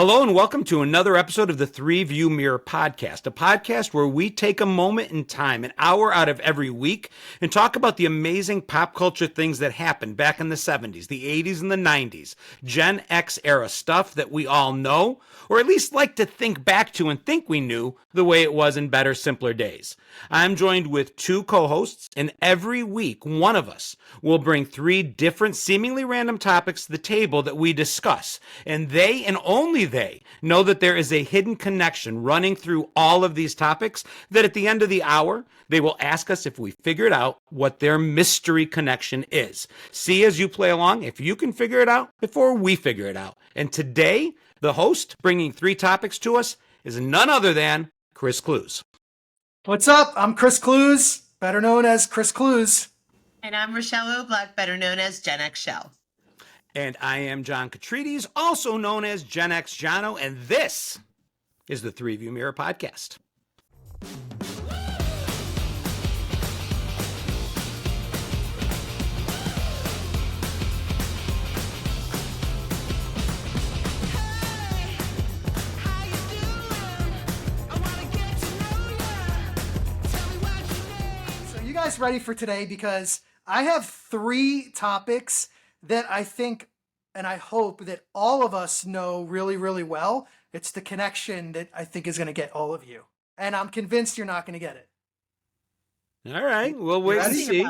Hello and welcome to another episode of the Three View Mirror podcast, a podcast where we take a moment in time, an hour out of every week, and talk about the amazing pop culture things that happened back in the 70s, the 80s, and the 90s. Gen X era stuff that we all know, or at least like to think back to and think we knew the way it was in better, simpler days. I'm joined with two co-hosts, and every week one of us will bring three different, seemingly random topics to the table that we discuss, and they and only they know that there is a hidden connection running through all of these topics that at the end of the hour, they will ask us if we figured out what their mystery connection is. See as you play along if you can figure it out before we figure it out. And today, the host bringing three topics to us is none other than Chris Clues. What's up? I'm Chris Clues, better known as Chris Clues. And I'm Rochelle O'Black, better known as Gen X Shell. And I am John Catrides, also known as Gen X Jono, and this is the Three View Mirror podcast. So you guys ready for today? Because I have three topics that I think and I hope that all of us know really, really well. It's the connection that I think is going to get all of you. And I'm convinced you're not going to get it. All right, we'll wait and see.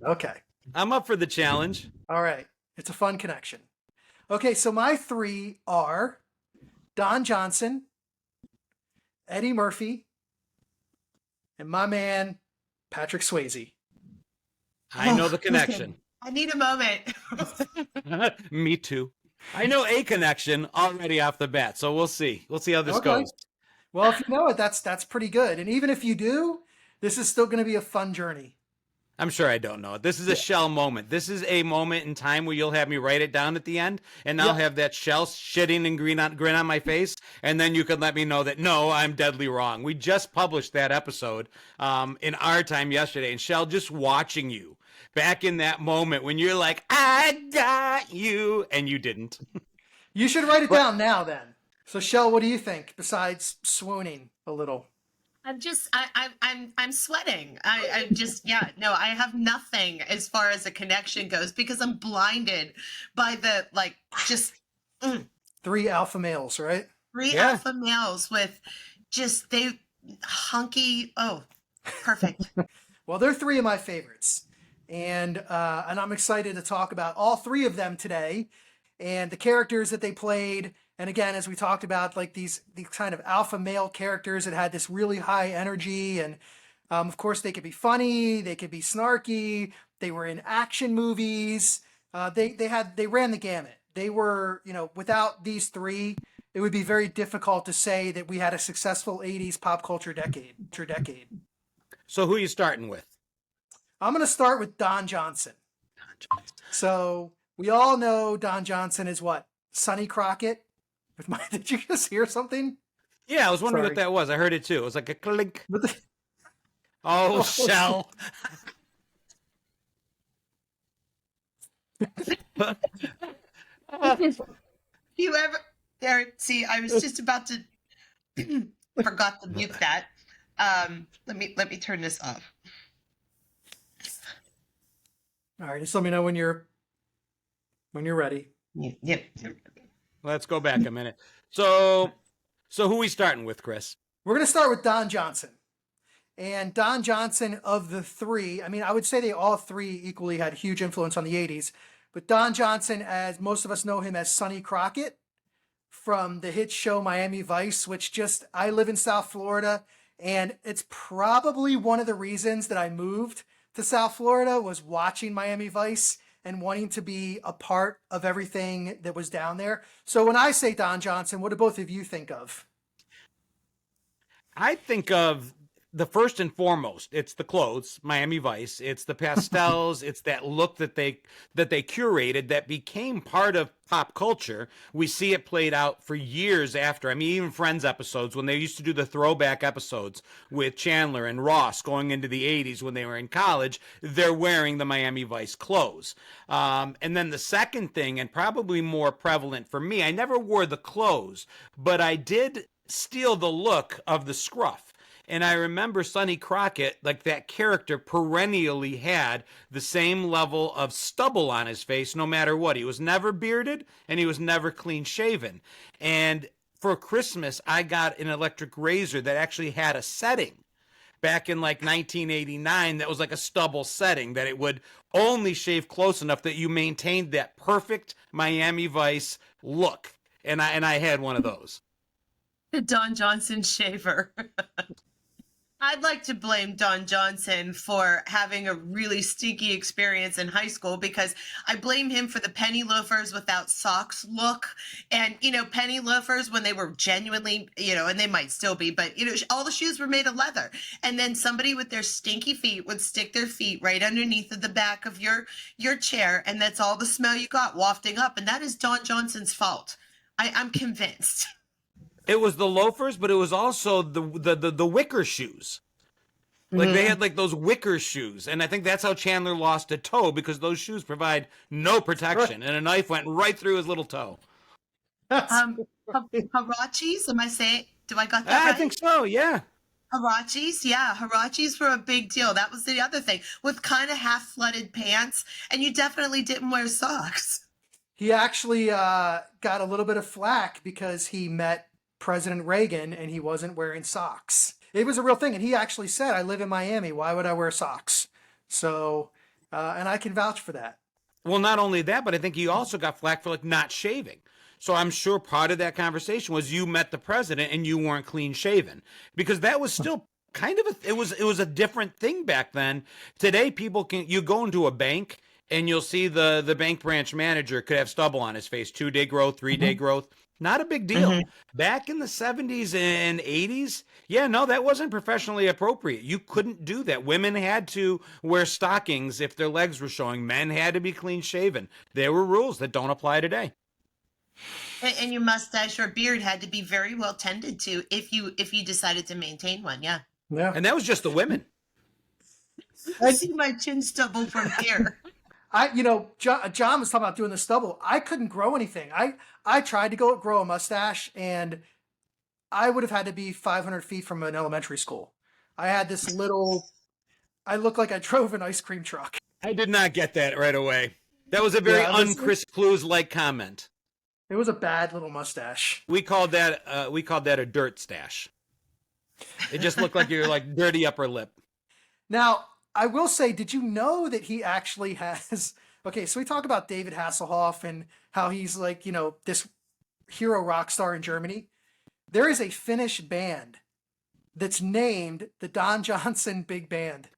Okay. I'm up for the challenge. All right. It's a fun connection. Okay, so my three are Don Johnson, Eddie Murphy, and my man, Patrick Swayze. I know the connection. I need a moment. Me too. I know a connection already off the bat, so we'll see. We'll see how this goes. Well, if you know it, that's pretty good. And even if you do, this is still going to be a fun journey. I'm sure I don't know it. This is a Shell moment. This is a moment in time where you'll have me write it down at the end, and I'll have that Shell shitting and grin on my face, and then you can let me know that, no, I'm deadly wrong. We just published that episode in our time yesterday, and Shell, just watching you back in that moment when you're like, I got you, and you didn't. You should write it down now then. So Shell, what do you think besides swooning a little? I'm sweating. I have nothing as far as a connection goes because I'm blinded by the Three alpha males, right? Three alpha males with just perfect. Well, they're three of my favorites. And I'm excited to talk about all three of them today and the characters that they played. And again, as we talked about, like these kind of alpha male characters that had this really high energy. And of course, they could be funny, they could be snarky, they were in action movies. They ran the gamut. They were, without these three, it would be very difficult to say that we had a successful 80s pop culture decade. So who are you starting with? I'm going to start with Don Johnson. So we all know Don Johnson is what? Sonny Crockett? Did you just hear something? Yeah, I was wondering what that was. I heard it too. It was like a clink. Oh, Shell. You ever there? See, I was just about to forgot to mute that. Let me turn this off. All right, just let me know when you're ready. Yep. Let's go back a minute. So who are we starting with, Chris? We're going to start with Don Johnson. And Don Johnson, of the three, I mean, I would say they all three equally had huge influence on the 80s. But Don Johnson, as most of us know him as Sonny Crockett from the hit show Miami Vice, which I live in South Florida. And it's probably one of the reasons that I moved to South Florida was watching Miami Vice and wanting to be a part of everything that was down there. So when I say Don Johnson, what do both of you think of? I think of the first and foremost, it's the clothes, Miami Vice. It's the pastels. It's that look that they curated that became part of pop culture. We see it played out for years after. I mean, even Friends episodes, when they used to do the throwback episodes with Chandler and Ross going into the 80s when they were in college, they're wearing the Miami Vice clothes. And then the second thing, and probably more prevalent for me, I never wore the clothes, but I did steal the look of the scruff. And I remember Sonny Crockett, like that character, perennially had the same level of stubble on his face no matter what. He was never bearded and he was never clean shaven. And for Christmas, I got an electric razor that actually had a setting back in like 1989 that was like a stubble setting that it would only shave close enough that you maintained that perfect Miami Vice look. And I had one of those. The Don Johnson shaver. I'd like to blame Don Johnson for having a really stinky experience in high school, because I blame him for the penny loafers without socks look. And, penny loafers when they were genuinely, and they might still be, but, all the shoes were made of leather. And then somebody with their stinky feet would stick their feet right underneath the back of your chair. And that's all the smell you got wafting up. And that is Don Johnson's fault. I'm convinced. It was the loafers, but it was also the wicker shoes. Like they had like those wicker shoes, and I think that's how Chandler lost a toe, because those shoes provide no protection, and a knife went right through his little toe. Harachis, am I saying? Do I got that right? I think so. Yeah. Harachis, yeah, Harachis were a big deal. That was the other thing, with kind of half-flooded pants, and you definitely didn't wear socks. He actually got a little bit of flack because he met President Reagan and he wasn't wearing socks. It was a real thing. And he actually said, I live in Miami. Why would I wear socks? So, and I can vouch for that. Well, not only that, but I think he also got flack for like not shaving. So I'm sure part of that conversation was you met the president and you weren't clean shaven, because that was still kind of it was a different thing back then. Today, you go into a bank and you'll see the bank branch manager could have stubble on his face, 2-day growth, 3-day growth. Not a big deal. Back in the 70s and 80s, yeah, no, that wasn't professionally appropriate. You couldn't do that. Women had to wear stockings if their legs were showing. Men had to be clean shaven. There were rules that don't apply today. And your mustache or beard had to be very well tended to if you decided to maintain one. Yeah. Yeah. And that was just the women. I see my chin stubble from here. John was talking about doing the stubble. I couldn't grow anything. I tried to grow a mustache, and I would have had to be 500 feet from an elementary school. I had this I looked like I drove an ice cream truck. I did not get that right away. That was a very un-Chris Clues-like comment. It was a bad little mustache. We called that a dirt stash. It just looked like your like dirty upper lip. Now, I will say, did you know that he actually has... Okay, so we talk about David Hasselhoff and how he's like, this hero rock star in Germany. There is a Finnish band that's named the Don Johnson Big Band.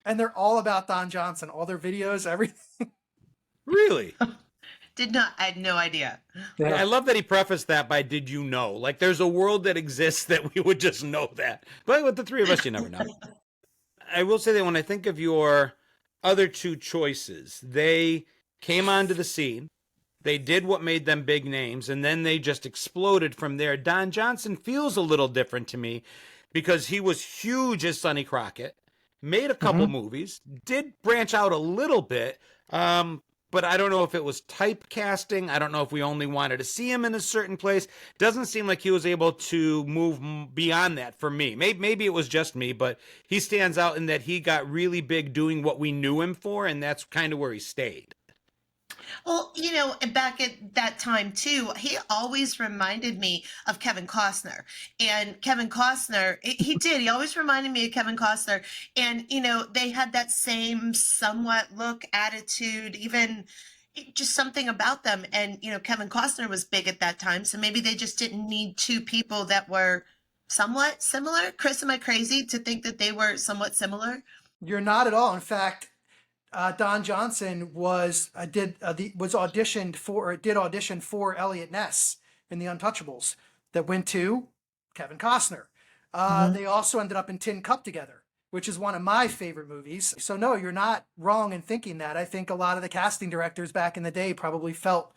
And they're all about Don Johnson. All their videos, everything. Really? I had no idea. Yeah. I love that he prefaced that by "did you know?" Like there's a world that exists that we would just know that. But with the three of us, you never know. I will say that when I think of your other two choices, they came onto the scene, they did what made them big names, and then they just exploded from there. Don Johnson feels a little different to me because he was huge as Sonny Crockett, made a couple movies, did branch out a little bit, but I don't know if it was typecasting. I don't know if we only wanted to see him in a certain place. Doesn't seem like he was able to move beyond that for me. Maybe it was just me, but he stands out in that he got really big doing what we knew him for, and that's kind of where he stayed. Well, back at that time too, he always reminded me of Kevin Costner. And Kevin Costner, he always reminded me of Kevin Costner. And, they had that same somewhat look, attitude, even just something about them. And, Kevin Costner was big at that time. So maybe they just didn't need two people that were somewhat similar. Chris, am I crazy to think that they were somewhat similar? You're not at all. In fact, Don Johnson did audition for Elliot Ness in The Untouchables that went to Kevin Costner. They also ended up in Tin Cup together, which is one of my favorite movies. So no, you're not wrong in thinking that. I think a lot of the casting directors back in the day probably felt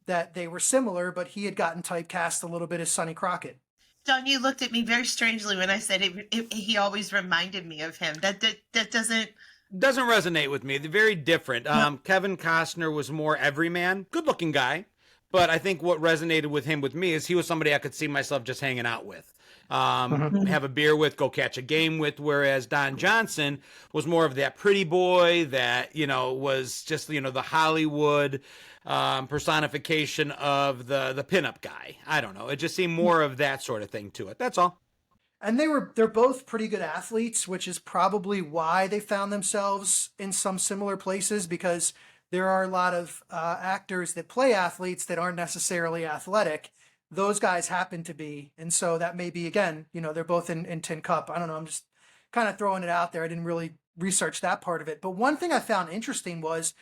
that they were similar, but he had gotten typecast a little bit as Sonny Crockett. John, you looked at me very strangely when I said he always reminded me of him. That doesn't resonate with me. They're very different. Kevin Costner was more everyman, good-looking guy, but I think what resonated with him with me is he was somebody I could see myself just hanging out with. Have a beer with, go catch a game with, whereas Don Johnson was more of that pretty boy that, was just, the Hollywood personification of the pinup guy. I don't know. It just seemed more of that sort of thing to it. That's all. And they're both pretty good athletes, which is probably why they found themselves in some similar places, because there are a lot of actors that play athletes that aren't necessarily athletic. Those guys happen to be. And so that may be, again, they're both in Tin Cup. I don't know. I'm just kind of throwing it out there. I didn't really research that part of it. But one thing I found interesting was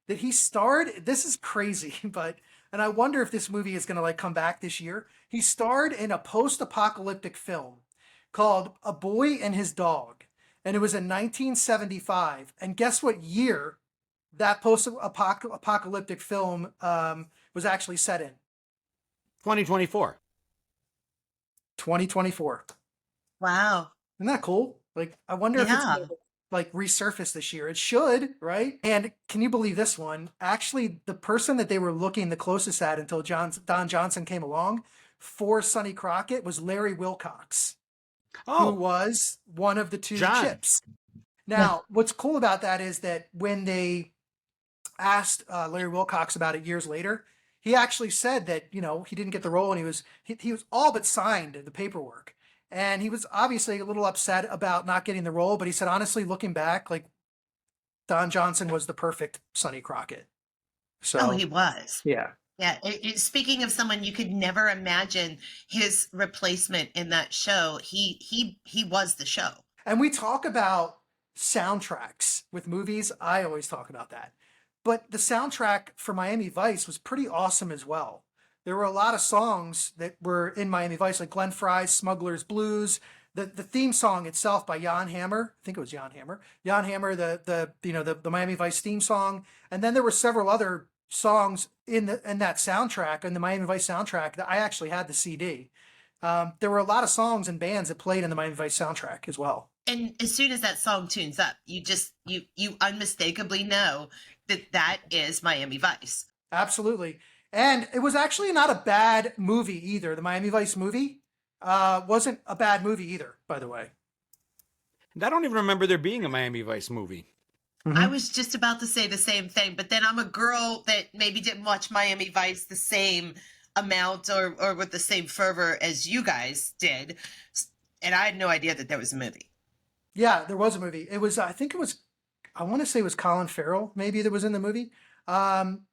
that he starred, this is crazy, and I wonder if this movie is going to come back this year. He starred in a post-apocalyptic film called A Boy and His Dog. And it was in 1975. And guess what year that post-apocalyptic film was actually set in? 2024. 2024. Wow. Isn't that cool? I wonder if it's going to resurface this year. It should, right? And can you believe this one? Actually, the person that they were looking the closest at until Don Johnson came along for Sonny Crockett was Larry Wilcox, who was one of the two Chips. Now, what's cool about that is that when they asked Larry Wilcox about it years later, he actually said that, he didn't get the role, and he was all but signed the paperwork. And he was obviously a little upset about not getting the role, but he said, honestly, looking back, Don Johnson was the perfect Sonny Crockett. So he was. Yeah. Yeah. Speaking of someone you could never imagine his replacement in that show, he was the show. And we talk about soundtracks with movies. I always talk about that. But the soundtrack for Miami Vice was pretty awesome as well. There were a lot of songs that were in Miami Vice, like Glenn Frey's Smuggler's Blues, the theme song itself by Jan Hammer. I think it was Jan Hammer. Jan Hammer, the Miami Vice theme song. And then there were several other songs in that soundtrack, in the Miami Vice soundtrack, that I actually had the CD. There were a lot of songs and bands that played in the Miami Vice soundtrack as well. And as soon as that song tunes up, you unmistakably know that is Miami Vice. Absolutely. And it was actually not a bad movie either. The Miami Vice movie wasn't a bad movie either, by the way. I don't even remember there being a Miami Vice movie. Mm-hmm. I was just about to say the same thing, but then I'm a girl that maybe didn't watch Miami Vice the same amount or with the same fervor as you guys did. And I had no idea that there was a movie. Yeah, there was a movie. It was, I want to say it was Colin Farrell, maybe, that was in the movie.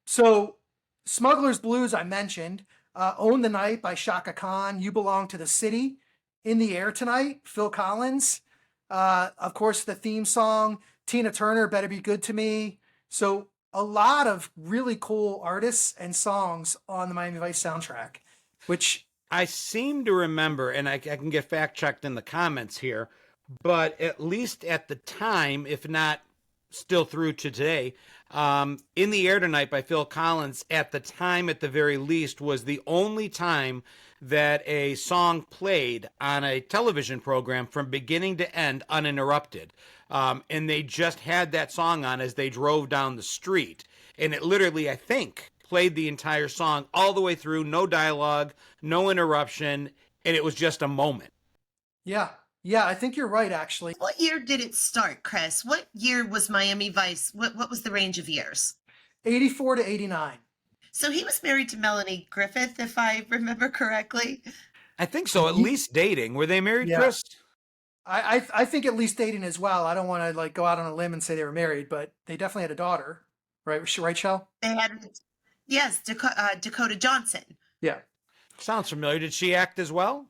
So Smuggler's Blues, I mentioned. Own the Night by Shaka Khan. You Belong to the City. In the Air Tonight, Phil Collins. Of course, the theme song, Tina Turner, Better Be Good to Me. So a lot of really cool artists and songs on the Miami Vice soundtrack, which I seem to remember, and I can get fact checked in the comments here, but at least at the time, if not still through to today, In the Air Tonight by Phil Collins, at the time, at the very least, was the only time that a song played on a television program from beginning to end uninterrupted. And they just had that song on as they drove down the street. And it literally, I think, played the entire song all the way through, no dialogue, no interruption, and it was just a moment. Yeah, I think you're right, actually. What year did it start, Chris? What year was Miami Vice? What was the range of years? 84 to 89. So he was married to Melanie Griffith, if I remember correctly. I think so, at least dating. Were they married, Yeah. Chris? I think at least dating as well. I don't want to go out on a limb and say they were married, but they definitely had a daughter, right? Right, Shell? They had, yes, Dakota Johnson. Yeah. Sounds familiar. Did she act as well?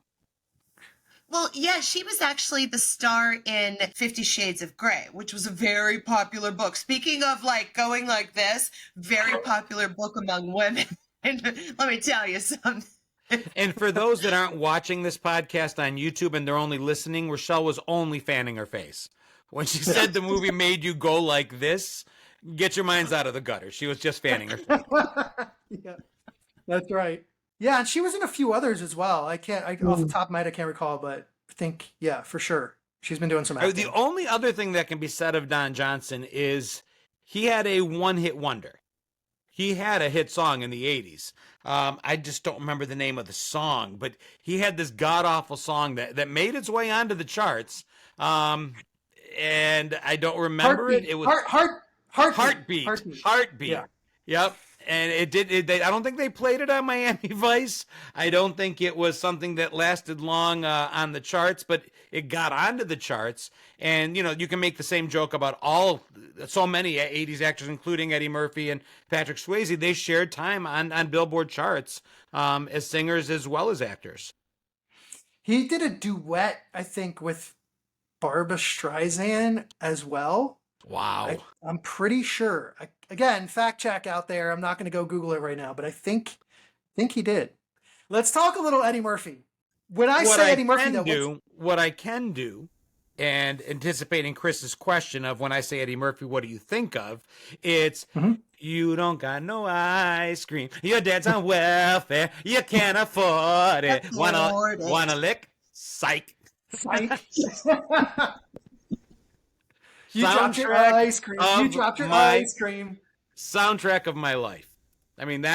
Well, yeah, she was actually the star in 50 Shades of Grey, which was a very popular book. Speaking of going like this, very popular book among women. And let me tell you something. And for those that aren't watching this podcast on YouTube and they're only listening, Rochelle was only fanning her face. When she said the movie made you go like this, get your minds out of the gutter. She was just fanning her face. Yeah, that's right. Yeah, and she was in a few others as well. Off the top of my head, I can't recall, but I think, yeah, for sure. She's been doing some acting. The only other thing that can be said of Don Johnson is he had a one-hit wonder. He had a hit song in the 80s. I just don't remember the name of the song, but he had this god-awful song that made its way onto the charts. And I don't remember Heartbeat. it. It was Heartbeat. Heartbeat. Yeah. Yep. And I don't think they played it on Miami Vice. I don't think it was something that lasted long on the charts, but it got onto the charts. And, you can make the same joke about so many 80s actors, including Eddie Murphy and Patrick Swayze. They shared time on Billboard charts as singers as well as actors. He did a duet, I think, with Barbra Streisand as well. Wow. I'm pretty sure. Again, fact check out there. I'm not going to go Google it right now, but I think he did. Let's talk a little Eddie Murphy. When I say Eddie Murphy, though, what I can do, and anticipating Chris's question of when I say Eddie Murphy, what do you think of? It's you don't got no ice cream. Your dad's on welfare. You can't afford it. Wanna lick? Psych. You dropped your ice cream. You dropped your ice cream. Soundtrack of my life. I mean,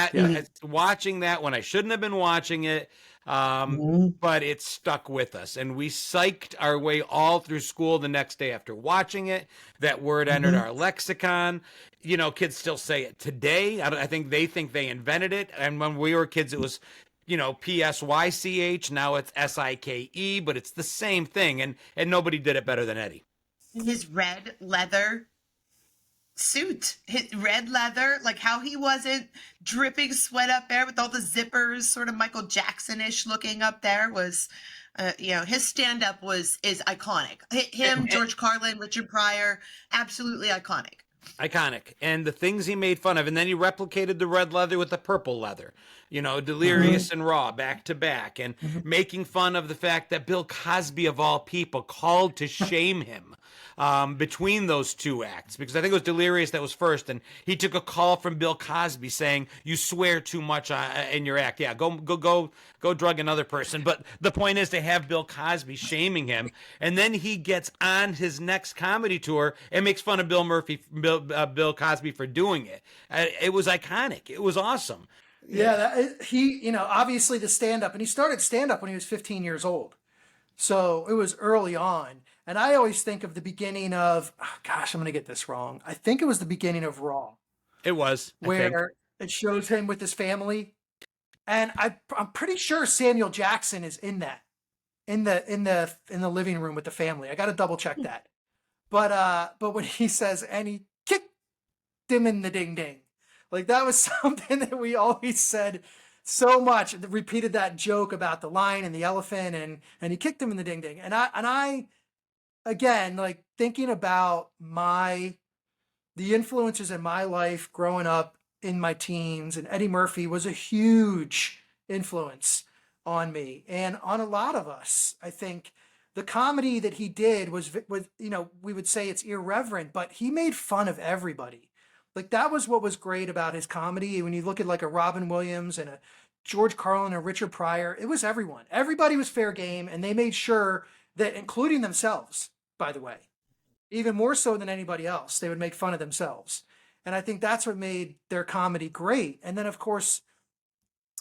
watching that when I shouldn't have been watching it, but it stuck with us. And we psyched our way all through school the next day after watching it. That word entered our lexicon. Kids still say it today. I think they invented it. And when we were kids, it was PSYCH. Now it's SIKE, but it's the same thing. And nobody did it better than Eddie. His red leather suit, his red leather, like how he wasn't dripping sweat up there with all the zippers, sort of Michael Jackson-ish looking up there was, his stand-up is iconic. Him, George Carlin, Richard Pryor, absolutely iconic. Iconic. And the things he made fun of. And then he replicated the red leather with the purple leather, Delirious and Raw back to back, and making fun of the fact that Bill Cosby, of all people, called to shame him between those two acts, because I think it was Delirious that was first, and he took a call from Bill Cosby saying, "You swear too much in your act. Yeah, go drug another person." But the point is to have Bill Cosby shaming him, and then he gets on his next comedy tour and makes fun of Bill Cosby for doing it. It was iconic. It was awesome. Yeah, he obviously the stand-up, and he started stand-up when he was 15 years old. So it was early on. And I always think of the beginning of, I'm going to get this wrong. I think it was the beginning of Raw. It was. Where it shows him with his family. And I'm pretty sure Samuel Jackson is in that. In the living room with the family. I got to double check that. But when he says, and he kicked him in the ding ding. Like that was something that we always said so much. Repeated that joke about the lion and the elephant, and he kicked him in the ding ding. And I again, like thinking about the influences in my life growing up in my teens, and Eddie Murphy was a huge influence on me and on a lot of us. I think the comedy that he did was we would say it's irreverent, but he made fun of everybody. Like that was what was great about his comedy. When you look at like a Robin Williams and a George Carlin or Richard Pryor, it was everyone. Everybody was fair game, and they made sure that, including themselves, by the way, even more so than anybody else, they would make fun of themselves. And I think that's what made their comedy great. And then, of course,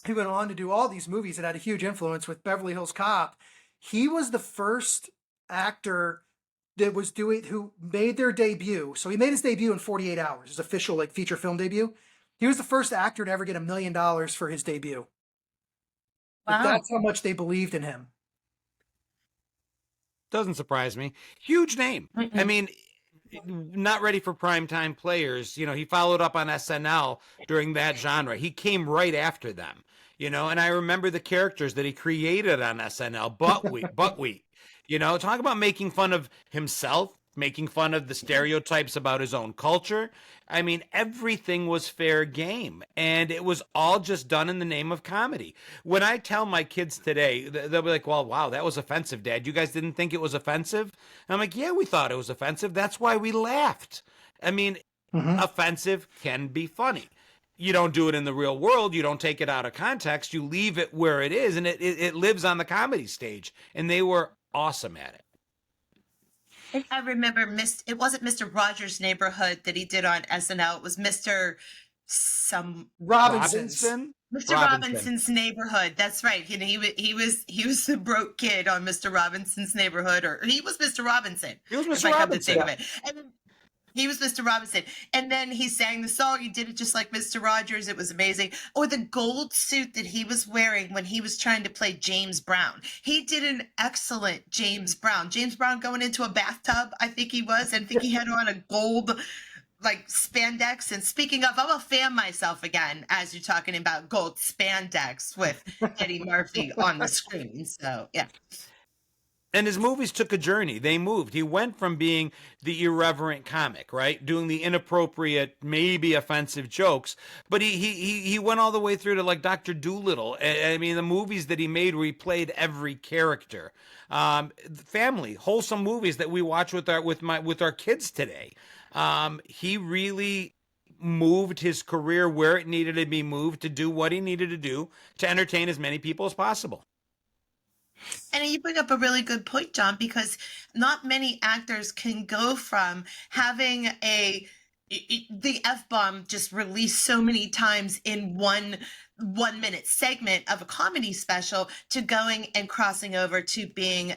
he went on to do all these movies that had a huge influence with Beverly Hills Cop. He was the first actor who made their debut. So he made his debut in 48 Hours, his official like feature film debut. He was the first actor to ever get $1 million for his debut. Wow. Like, that's how much they believed in him. Doesn't surprise me. Huge name. I mean, not ready for primetime players. He followed up on SNL during that genre. He came right after them, and I remember the characters that he created on SNL. Buckwheat. Talk about making fun of himself, making fun of the stereotypes about his own culture. I mean, everything was fair game, and it was all just done in the name of comedy. When I tell my kids today, they'll be like, well, wow, that was offensive, Dad. You guys didn't think it was offensive? And I'm like, yeah, we thought it was offensive. That's why we laughed. I mean, offensive can be funny. You don't do it in the real world. You don't take it out of context. You leave it where it is, and it lives on the comedy stage. And they were awesome at it. I remember it wasn't Mr. Rogers' Neighborhood that he did on SNL. It was Robinson's. Mr. Robinson's Neighborhood. That's right. He was the broke kid on Mr. Robinson's Neighborhood, or he was Mr. Robinson. He was if Mr. I come to think Robinson. of it. And then he was Mr. Robinson. And then he sang the song. He did it just like Mr. Rogers. It was amazing. Or the gold suit that he was wearing when he was trying to play James Brown. He did an excellent James Brown. James Brown going into a bathtub, I think he was. And I think he had on a gold like spandex. And speaking of, I'm a fan myself again, as you're talking about gold spandex with Eddie Murphy on the screen. So, yeah. And his movies took a journey. They moved. He went from being the irreverent comic, right, doing the inappropriate, maybe offensive jokes, but he went all the way through to like Dr. Dolittle. I mean, the movies that he made where he played every character. Family, wholesome movies that we watch with our kids today. He really moved his career where it needed to be moved to do what he needed to do to entertain as many people as possible. And you bring up a really good point, John, because not many actors can go from having the F-bomb just released so many times in one minute segment of a comedy special to going and crossing over to being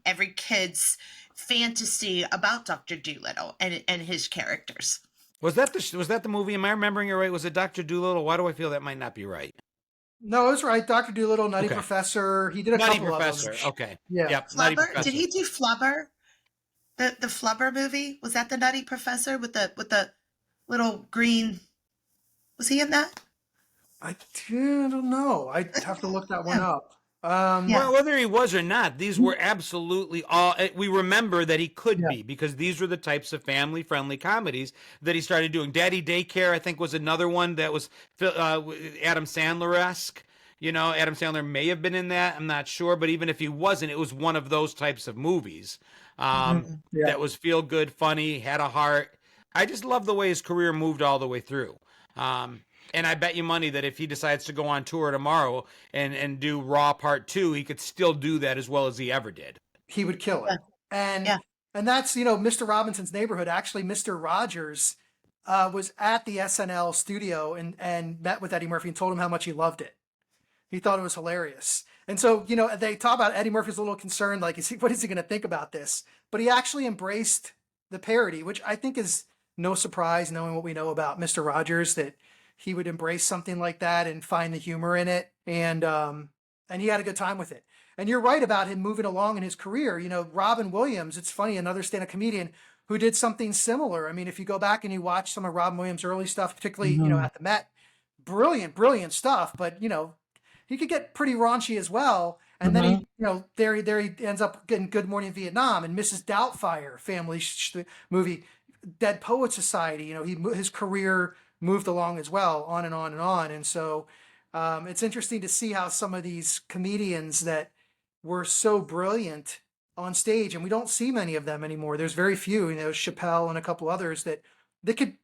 every kid's fantasy about Dr. Dolittle and his characters. Was that the movie? Am I remembering it right? Was it Dr. Dolittle? Why do I feel that might not be right? No, it's right. Dr. Dolittle, Nutty Professor. He did a Nutty couple Professor. of them. Okay. Yeah. Yep. Nutty Flubber? Professor. Did he do Flubber? The Flubber movie? Was that the Nutty Professor with the little green? Was he in that? I don't know. I'd have to look that one up. Well, whether he was or not, these were absolutely all. We remember that he could be because these were the types of family-friendly comedies that he started doing. Daddy Daycare, I think, was another one that was Adam Sandler-esque. You know, Adam Sandler may have been in that. I'm not sure, but even if he wasn't, it was one of those types of movies that was feel-good, funny, had a heart. I just love the way his career moved all the way through. And I bet you money that if he decides to go on tour tomorrow and do Raw Part 2, he could still do that as well as he ever did. He would kill it. And that's, Mr. Robinson's Neighborhood. Actually, Mr. Rogers was at the SNL studio and met with Eddie Murphy and told him how much he loved it. He thought it was hilarious. And so, they talk about Eddie Murphy's a little concerned, like, what is he going to think about this? But he actually embraced the parody, which I think is no surprise, knowing what we know about Mr. Rogers, that he would embrace something like that and find the humor in it. And he had a good time with it. And you're right about him moving along in his career. Robin Williams, it's funny, another stand-up comedian who did something similar. I mean, if you go back and you watch some of Robin Williams' early stuff, particularly, at the Met, brilliant stuff. But, he could get pretty raunchy as well. And then he, there he ends up getting Good Morning Vietnam and Mrs. Doubtfire family movie, Dead Poet Society. His career moved along as well, on and on and on. And so it's interesting to see how some of these comedians that were so brilliant on stage, and we don't see many of them anymore. There's very few, Chappelle and a couple others that could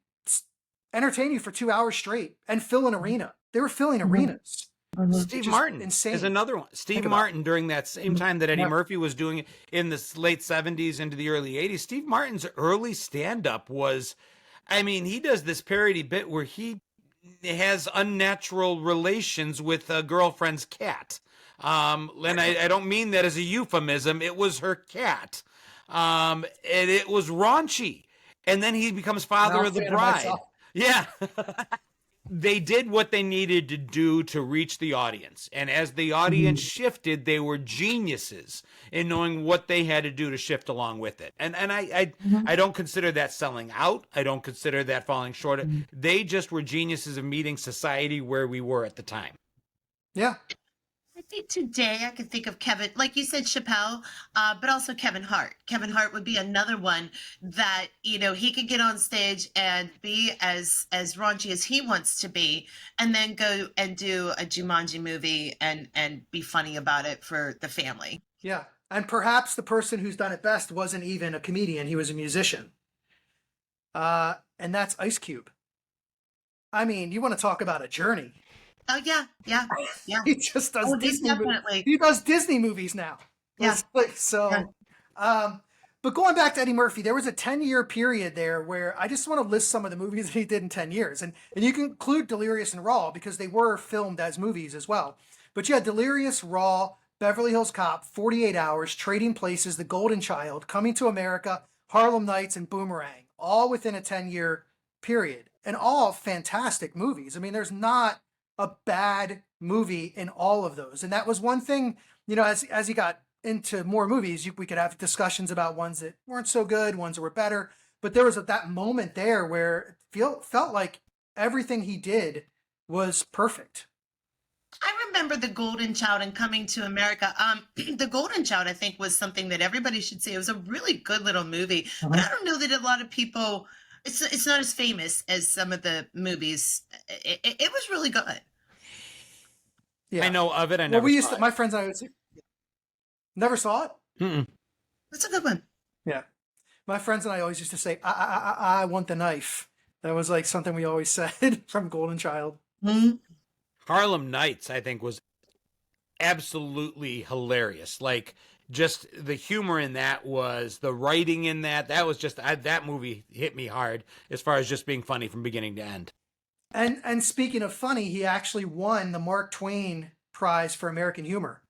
entertain you for 2 hours straight and fill an arena. They were filling arenas. Steve Martin is another one. Steve Martin, during that same time that Eddie Murphy was doing it in the late 70s into the early 80s, Steve Martin's early stand-up was, I mean, he does this parody bit where he has unnatural relations with a girlfriend's cat. And I don't mean that as a euphemism. It was her cat. And it was raunchy. And then he becomes father of the bride. Yeah. They did what they needed to do to reach the audience. And as the audience shifted, they were geniuses in knowing what they had to do to shift along with it. And I don't consider that selling out. I don't consider that falling short. They just were geniuses of meeting society where we were at the time. Yeah. I think today I could think of Kevin, like you said, Chappelle, but also Kevin Hart. Kevin Hart would be another one that, he could get on stage and be as raunchy as he wants to be, and then go and do a Jumanji movie and be funny about it for the family. Yeah. And perhaps the person who's done it best wasn't even a comedian, he was a musician. And that's Ice Cube. I mean, you want to talk about a journey. Oh yeah, yeah, yeah. He just does Disney definitely. He does Disney movies now. Yeah. But going back to Eddie Murphy, there was a 10-year period there where I just want to list some of the movies that he did in 10 years. And you can include Delirious and Raw because they were filmed as movies as well. But you had Delirious, Raw, Beverly Hills Cop, 48 Hours, Trading Places, The Golden Child, Coming to America, Harlem Nights, and Boomerang, all within a 10-year period. And all fantastic movies. I mean, there's not a bad movie in all of those. And that was one thing, as he got into more movies, we could have discussions about ones that weren't so good, ones that were better. But there was that moment there where it felt like everything he did was perfect. I remember The Golden Child and Coming to America. The Golden Child, I think, was something that everybody should see. It was a really good little movie, but I don't know that a lot of people. It's not as famous as some of the movies. It was really good. Yeah, I know of it. I never. Well, my friends and I would say, never saw it. Mm-mm. That's a good one. Yeah, my friends and I always used to say, "I want the knife." That was like something we always said from Golden Child. Mm-hmm. Harlem Nights, I think, was absolutely hilarious. Like, just the humor in that was the writing in that. That was just that movie hit me hard as far as just being funny from beginning to end. And speaking of funny, he actually won the Mark Twain Prize for American Humor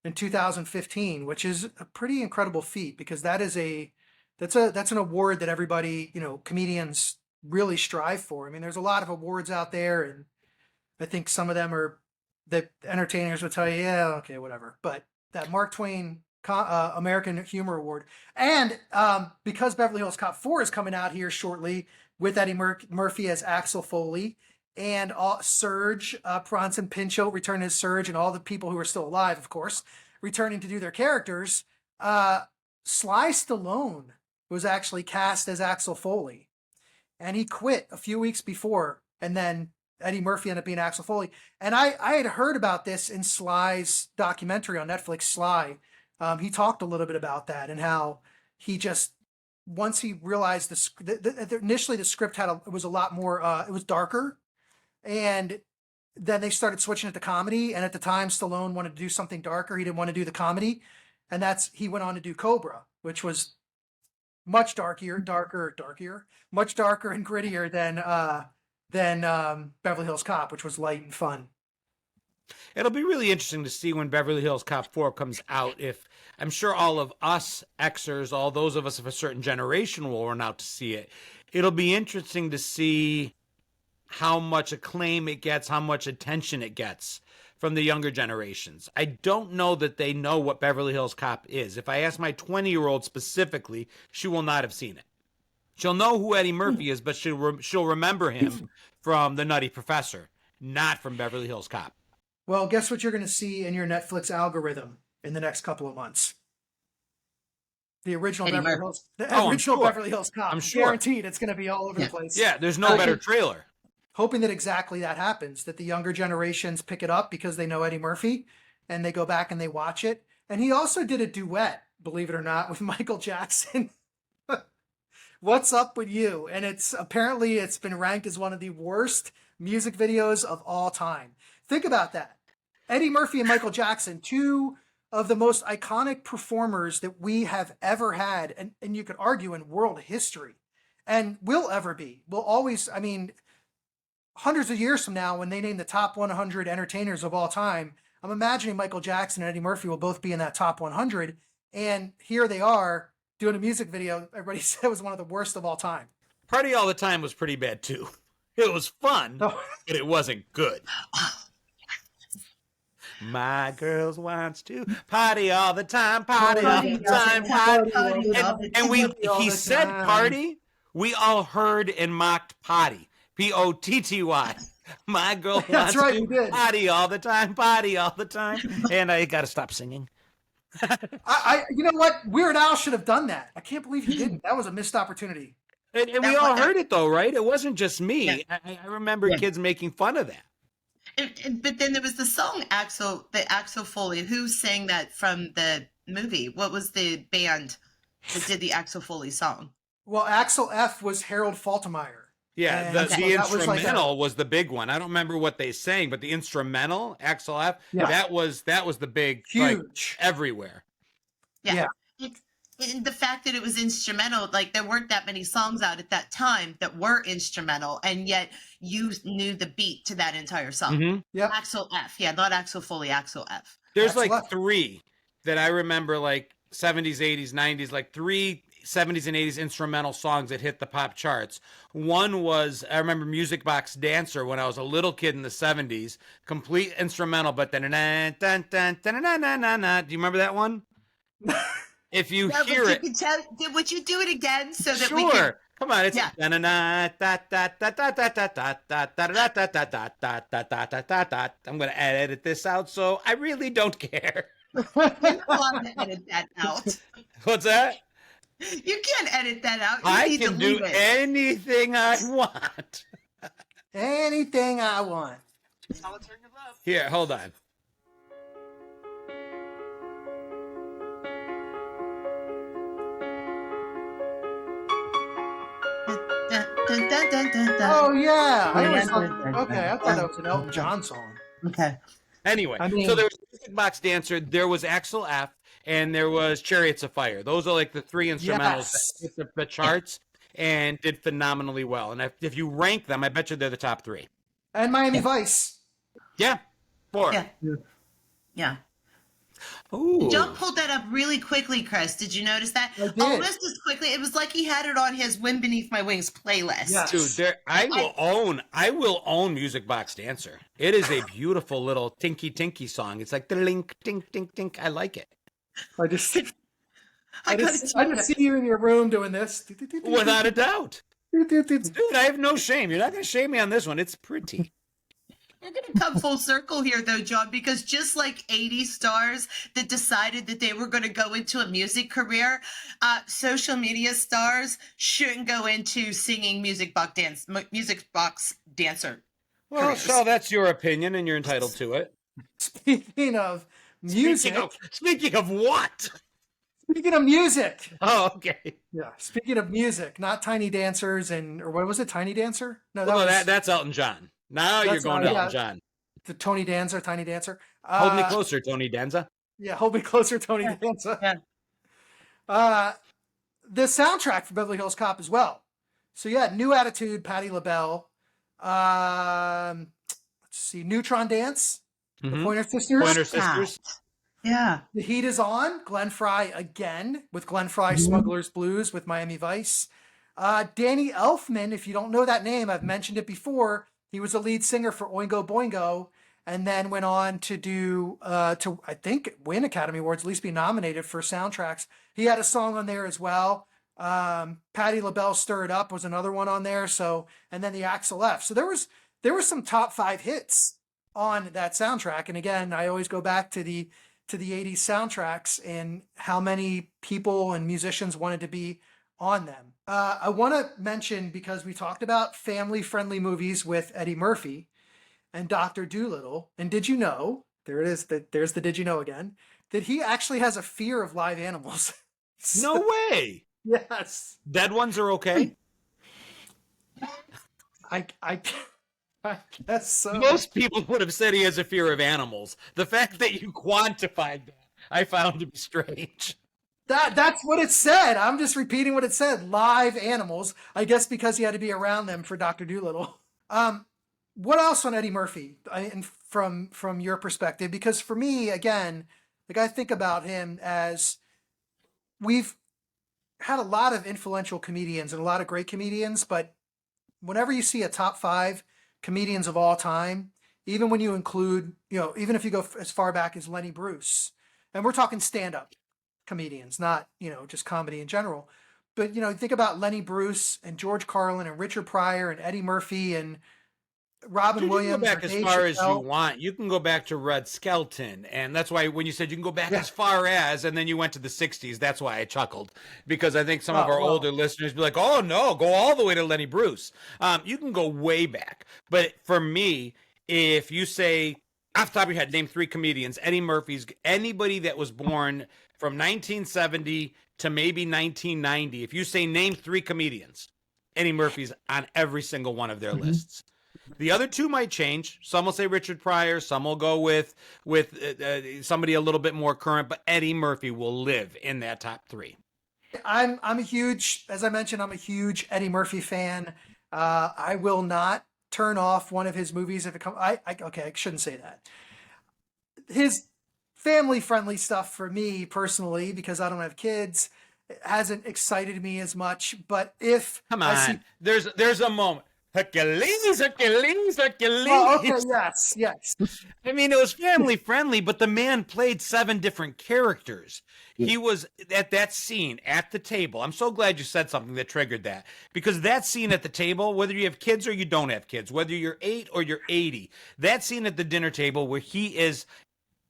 in 2015, which is a pretty incredible feat because that's an award that everybody, comedians really strive for. I mean, there's a lot of awards out there, and I think some of them are that entertainers would tell you, yeah, okay, whatever. But that Mark Twain American Humor Award. And because Beverly Hills Cop 4 is coming out here shortly with Eddie Murphy as Axel Foley and Surge, Bronson Pinchot returning as Surge, and all the people who are still alive, of course, returning to do their characters. Sly Stallone was actually cast as Axel Foley. And he quit a few weeks before, and then Eddie Murphy ended up being Axel Foley. And I had heard about this in Sly's documentary on Netflix, Sly. He talked a little bit about that and how he just, once he realized initially the script was a lot more, it was darker. And then they started switching it to comedy. And at the time, Stallone wanted to do something darker. He didn't want to do the comedy. And he went on to do Cobra, which was much darker and grittier than Beverly Hills Cop, which was light and fun. It'll be really interesting to see when Beverly Hills Cop 4 comes out. If I'm sure all of us Xers, all those of us of a certain generation will run out to see it. It'll be interesting to see how much acclaim it gets, how much attention it gets from the younger generations. I don't know that they know what Beverly Hills Cop is. If I ask my 20-year-old specifically, she will not have seen it. She'll know who Eddie Murphy is, but she'll remember him from The Nutty Professor, not from Beverly Hills Cop. Well, guess what you're going to see in your Netflix algorithm in the next couple of months? The original Beverly Hills Cop. I'm sure. Guaranteed it's going to be all over the place. Yeah, there's no better trailer. Hoping that exactly that happens, that the younger generations pick it up because they know Eddie Murphy and they go back and they watch it. And he also did a duet, believe it or not, with Michael Jackson. What's Up With You? And it's been ranked as one of the worst music videos of all time. Think about that. Eddie Murphy and Michael Jackson, two of the most iconic performers that we have ever had, and you could argue in world history, and will ever be. Will always, I mean, hundreds of years from now, when they name the top 100 entertainers of all time, I'm imagining Michael Jackson and Eddie Murphy will both be in that top 100. And here they are doing a music video everybody said was one of the worst of all time. Party All the Time was pretty bad too. It was fun, but it wasn't good. My girls wants to party all the time, party all the time, party. And he said party. We all heard and mocked potty, Potty. My girl That's wants right, to we did. party all the time. And I got to stop singing. You know what? Weird Al should have done that. I can't believe he didn't. That was a missed opportunity. And we all heard it, though, right? It wasn't just me. Yeah. I remember kids making fun of that. But then there was the song Axel Foley. Who sang that from the movie? What was the band that did the Axel Foley song? Well, Axel F was Harold Faltermeyer. Yeah, And the so that was like instrumental was the big one. I don't remember what they sang, but the instrumental, Axel F, Yeah. that was the big, Huge. everywhere. Yeah. And the fact that it was instrumental, like there weren't that many songs out at that time that were instrumental, and yet you knew the beat to that entire song. Mhm. Yeah. Axel F, not Axel Foley, Axel F. There's Axel like F. 3 that I remember, like 70s, 80s, 90s, like 3 70s and 80s instrumental songs that hit the pop charts. One was, I remember Music Box Dancer when I was a little kid in the 70s, complete instrumental, but then, do you remember that one? If you hear it. Would you do it again so that Sure. we can? Come on, it's Yeah. I'm gonna edit this out, so I really don't care. You're not allowed to edit that out. What's that? You can't edit that out. You I need can to do leave it. anything I want. Anything I want. Here, hold on. Oh yeah. I always thought, okay, I thought that was an Elton John song. Okay. Anyway, I mean- so there was Music Box Dancer, there was Axel F, and there was Chariots of Fire. Those are like the 3 instrumentals that hit the charts and did phenomenally well. And if you rank them, I bet you they're the top 3. And Miami Vice. Yeah, 4. Yeah. Yeah. Ooh. John pulled that up really quickly, Chris. Did you notice that? I did. Almost as quickly. It was like he had it on his "Wind Beneath My Wings" playlist. Yeah. Dude, I will own Music Box Dancer. It is a beautiful little tinky song. It's like the link, tink, tink, tink. I like it. I just I see you in your room doing this. Without a doubt. Dude, Dude, I have no shame. You're not going to shame me on this one. It's pretty. You're going to come full circle here, though, John, because just like 80 stars that decided that they were going to go into a music career, social media stars shouldn't go into singing music box dancer. Well, careers. so that's your opinion, and you're entitled to it. Speaking of music. Speaking of what? Speaking of music. Oh, okay. Yeah. Speaking of music, not Tiny Dancers or what was it? Tiny Dancer? No, That's Elton John. Now you're going to Elton John. The Tony Danza, Tiny Dancer. Hold me closer, Tony Danza. Yeah, hold me closer, Tony Danza. Yeah. The soundtrack for Beverly Hills Cop as well. So yeah, New Attitude, Patti LaBelle. Let's see, Neutron Dance, the Pointer Sisters. Pointer Sisters. Yeah. The Heat is On, Glenn Frey again with Glenn Frey Smuggler's Blues with Miami Vice. Danny Elfman, if you don't know that name, I've mentioned it before. He was the lead singer for Oingo Boingo and then went on to do, I think, win Academy Awards, at least be nominated for soundtracks. He had a song on there as well. Patti LaBelle Stir It Up was another one on there. So, and then the Axel F. So there was some top 5 hits on that soundtrack. And again, I always go back to the 80s soundtracks and how many people and musicians wanted to be on them. I want to mention, because we talked about family-friendly movies with Eddie Murphy and Dr. Dolittle, and did you know, there it is, there's the did you know again, that he actually has a fear of live animals. No way. Yes. Dead ones are okay? I guess so. Most people would have said he has a fear of animals. The fact that you quantified that, I found to be strange. That's what it said. I'm just repeating what it said. Live animals. I guess because he had to be around them for Dr. Dolittle. What else on Eddie Murphy from your perspective? Because for me, again, like I think about him as we've had a lot of influential comedians and a lot of great comedians, but whenever you see a top 5 comedians of all time, even when you include, even if you go as far back as Lenny Bruce, and we're talking stand-up comedians, not, just comedy in general. But, think about Lenny Bruce and George Carlin and Richard Pryor and Eddie Murphy and Robin Dude, you can go Williams or back as Dave far as you Chappelle. want. You can go back to Red Skelton. And that's why when you said you can go back Yeah. as far as, and then you went to the 60s, that's why I chuckled. Because I think some of Oh, our well. older listeners be like, oh, no, go all the way to Lenny Bruce. You can go way back. But for me, if you say, off the top of your head, name 3 comedians, Eddie Murphy's, anybody that was born from 1970 to maybe 1990, if you say name 3 comedians, Eddie Murphy's on every single one of their lists. The other 2 might change. Some will say Richard Pryor. Some will go with somebody a little bit more current. But Eddie Murphy will live in that top 3. I'm a huge, as I mentioned, I'm a huge Eddie Murphy fan. I will not turn off one of his movies if it comes. Okay, I shouldn't say that. His family-friendly stuff for me personally, because I don't have kids, hasn't excited me as much. But if Come I on, see, there's a moment. Hercules, Hercules, Hercules. oh, okay, yes. I mean, it was family friendly, but the man played 7 different characters. He was at that scene at the table. I'm so glad you said something that triggered that, because that scene at the table, whether you have kids or you don't have kids, whether you're 8 or you're 80, that scene at the dinner table where he is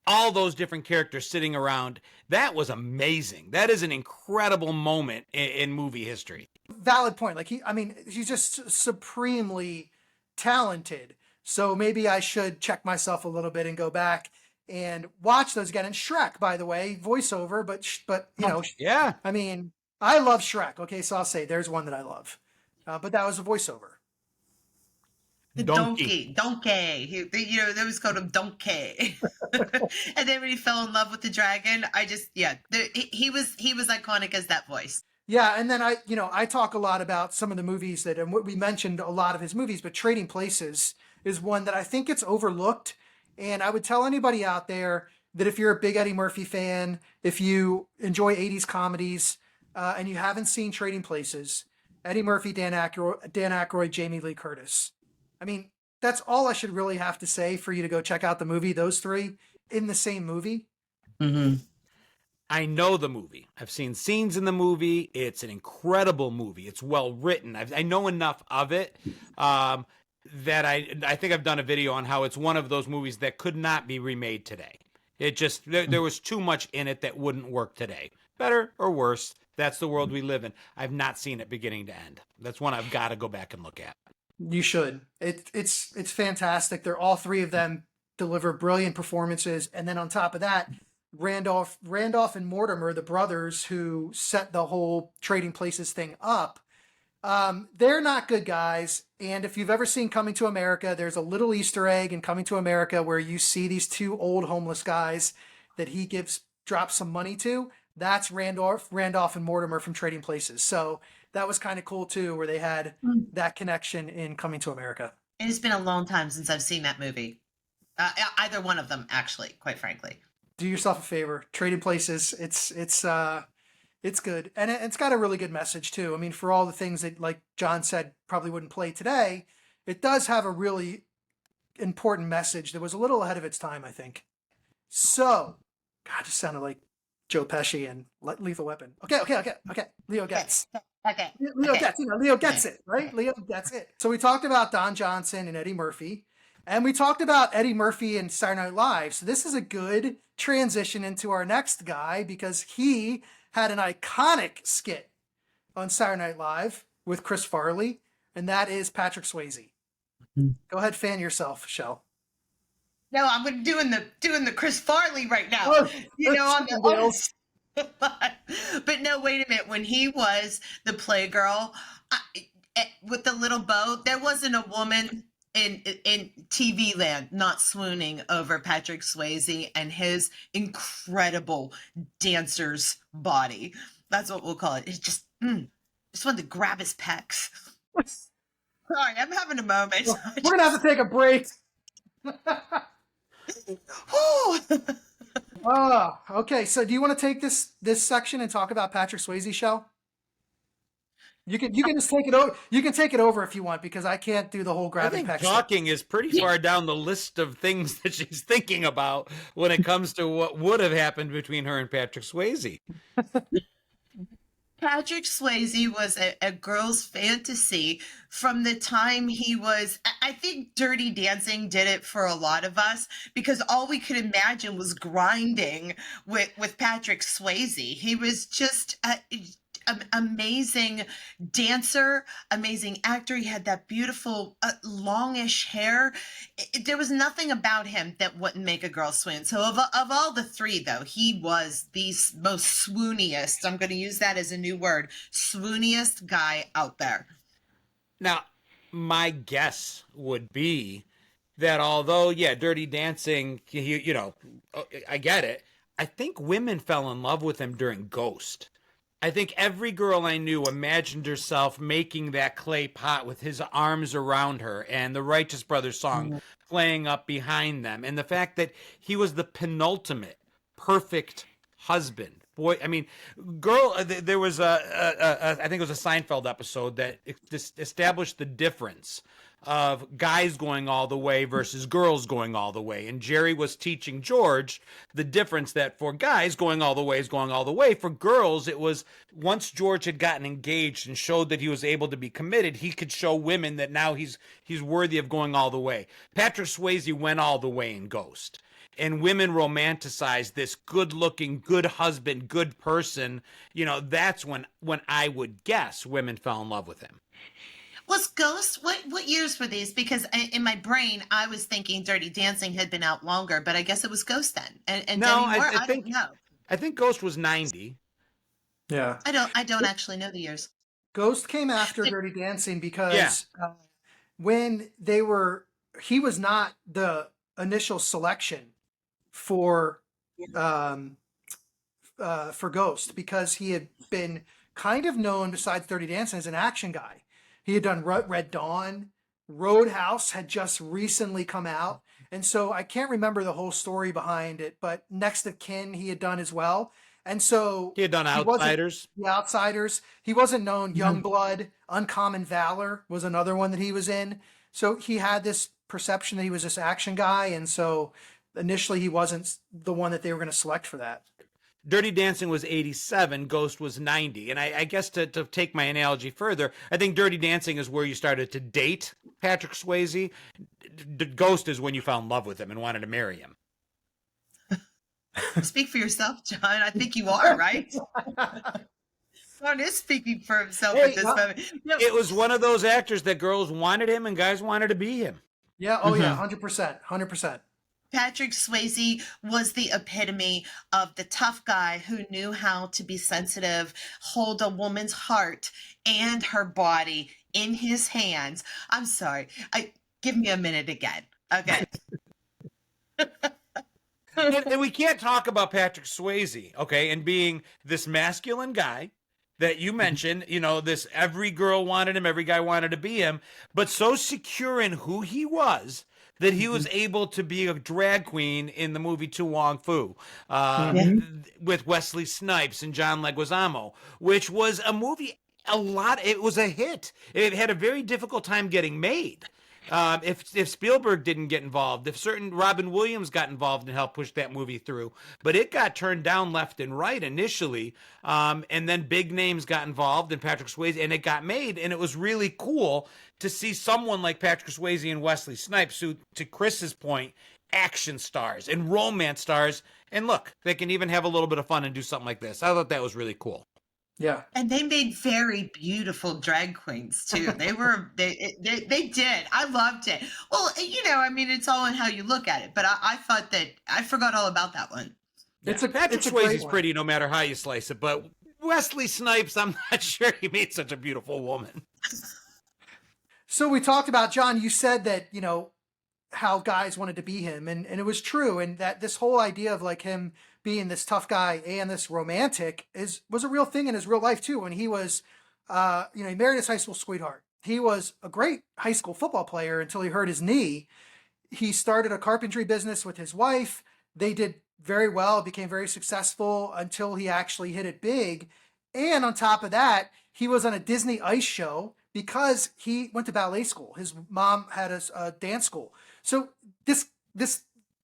all those different characters sitting around, that was amazing. That is an incredible moment in movie history. Valid point. Like he's just supremely talented. So maybe I should check myself a little bit and go back and watch those again. And Shrek, by the way, voiceover, but you know, Yeah. I mean, I love Shrek. Okay, so I'll say there's one that I love, but that was a voiceover. The donkey. They always called him Donkey. And then when he fell in love with the dragon, he was iconic as that voice. Yeah, and then I talk a lot about some of the movies and we mentioned a lot of his movies, but Trading Places is one that I think it's overlooked. And I would tell anybody out there that if you're a big Eddie Murphy fan, if you enjoy 80s comedies, and you haven't seen Trading Places, Eddie Murphy, Dan Aykroyd, Jamie Lee Curtis. I mean, that's all I should really have to say for you to go check out the movie, those 3 in the same movie. Mm-hmm. I know the movie. I've seen scenes in the movie. It's an incredible movie. It's well written. I know enough of it that I think I've done a video on how it's one of those movies that could not be remade today. It just, there was too much in it that wouldn't work today. Better or worse, that's the world we live in. I've not seen it beginning to end. That's one I've got to go back and look at. You should. It's fantastic. They're all 3 of them deliver brilliant performances, and then on top of that, Randolph and Mortimer, the brothers who set the whole Trading Places thing up, they're not good guys. And if you've ever seen Coming to America, there's a little Easter egg in Coming to America where you see these 2 old homeless guys that he drops some money to. That's Randolph and Mortimer from Trading Places. So that was kind of cool too, where they had that connection in Coming to America. It's been a long time since I've seen that movie. Either one of them, actually, quite frankly. Do yourself a favor. Trading Places. It's good, and it's got a really good message too. I mean, for all the things that, like John said, probably wouldn't play today, it does have a really important message that was a little ahead of its time, I think. So, God, just sounded like Joe Pesci and Lethal Weapon. Okay. Leo gets. Okay. Leo gets. Leo gets it, right? Leo gets it. So we talked about Don Johnson and Eddie Murphy, and we talked about Eddie Murphy and Saturday Night Live. So this is a good transition into our next guy, because he had an iconic skit on Saturday Night Live with Chris Farley, and that is Patrick Swayze. Go ahead, fan yourself, Shell. No, I'm doing the Chris Farley right now. But no, wait a minute. When he was the Playgirl with the little bow, there wasn't a woman in TV land not swooning over Patrick Swayze and his incredible dancer's body. That's what we'll call it. It's just wanted to grab his pecs. Sorry, I'm having a moment. We're gonna have to take a break. Okay. So do you want to take this section and talk about Patrick Swayze, Shell? You can just take it over. You can take it over if you want, because I can't do the whole grab and peck. Talking is pretty far down the list of things that she's thinking about when it comes to what would have happened between her and Patrick Swayze. Patrick Swayze was a girl's fantasy from the time he was. I think Dirty Dancing did it for a lot of us because all we could imagine was grinding with Patrick Swayze. He was just an amazing dancer, amazing actor. He had that beautiful longish hair. There was nothing about him that wouldn't make a girl swoon. So of all the three, though, he was the most swooniest. I'm going to use that as a new word. Swooniest guy out there. Now, my guess would be that although, yeah, Dirty Dancing, I get it. I think women fell in love with him during Ghost. I think every girl I knew imagined herself making that clay pot with his arms around her and the Righteous Brothers song playing up behind them. And the fact that he was the penultimate perfect husband. Boy, I mean, there was I think it was a Seinfeld episode that established the difference of guys going all the way versus girls going all the way. And Jerry was teaching George the difference that for guys going all the way is going all the way. For girls, it was once George had gotten engaged and showed that he was able to be committed, he could show women that now he's worthy of going all the way. Patrick Swayze went all the way in Ghost. And women romanticize this good-looking, good husband, good person. That's when I would guess women fell in love with him. Was Ghost, what years were these? Because in my brain, I was thinking Dirty Dancing had been out longer, but I guess it was Ghost then. And no, Demi Moore, I don't know. I think Ghost was 90. Yeah. I don't actually know the years. Ghost came after Dirty Dancing because when he was not the initial selection for Ghost because he had been kind of known besides Dirty Dancing as an action guy. He had done Red Dawn. Roadhouse had just recently come out. And so I can't remember the whole story behind it, but Next of Kin he had done as well. And so he had done Outsiders. The Outsiders. He wasn't known. Youngblood, Uncommon Valor was another one that he was in. So he had this perception that he was this action guy. And so initially he wasn't the one that they were going to select for that. Dirty Dancing was 87, Ghost was 90. And I guess to take my analogy further, I think Dirty Dancing is where you started to date Patrick Swayze. Ghost is when you fell in love with him and wanted to marry him. Speak for yourself, John. I think you are, right? John is speaking for himself at this moment. It was one of those actors that girls wanted him and guys wanted to be him. Yeah, yeah, 100%, 100%. Patrick Swayze was the epitome of the tough guy who knew how to be sensitive, hold a woman's heart and her body in his hands. I'm sorry. Give me a minute again. Okay. And we can't talk about Patrick Swayze, okay, and being this masculine guy that you mentioned, this every girl wanted him, every guy wanted to be him, but so secure in who he was that he was able to be a drag queen in the movie To Wong Fu with Wesley Snipes and John Leguizamo, which was a movie, it was a hit. It had a very difficult time getting made. If Spielberg didn't get involved, if certain Robin Williams got involved and helped push that movie through, but it got turned down left and right initially, and then big names got involved and Patrick Swayze, and it got made, and it was really cool to see someone like Patrick Swayze and Wesley Snipes, who, to Chris's point, action stars and romance stars, and look, they can even have a little bit of fun and do something like this. I thought that was really cool. Yeah. And they made very beautiful drag queens too. They did. I loved it. Well, it's all in how you look at it, but I thought that I forgot all about that one. Patrick Swayze's pretty no matter how you slice it, but Wesley Snipes, I'm not sure he made such a beautiful woman. So we talked about, John, you said that, how guys wanted to be him, and it was true, and that this whole idea of like him being this tough guy and this romantic was a real thing in his real life too. When he was, he married his high school sweetheart. He was a great high school football player until he hurt his knee. He started a carpentry business with his wife. They did very well, became very successful until he actually hit it big. And on top of that, he was on a Disney ice show because he went to ballet school. His mom had a dance school. So this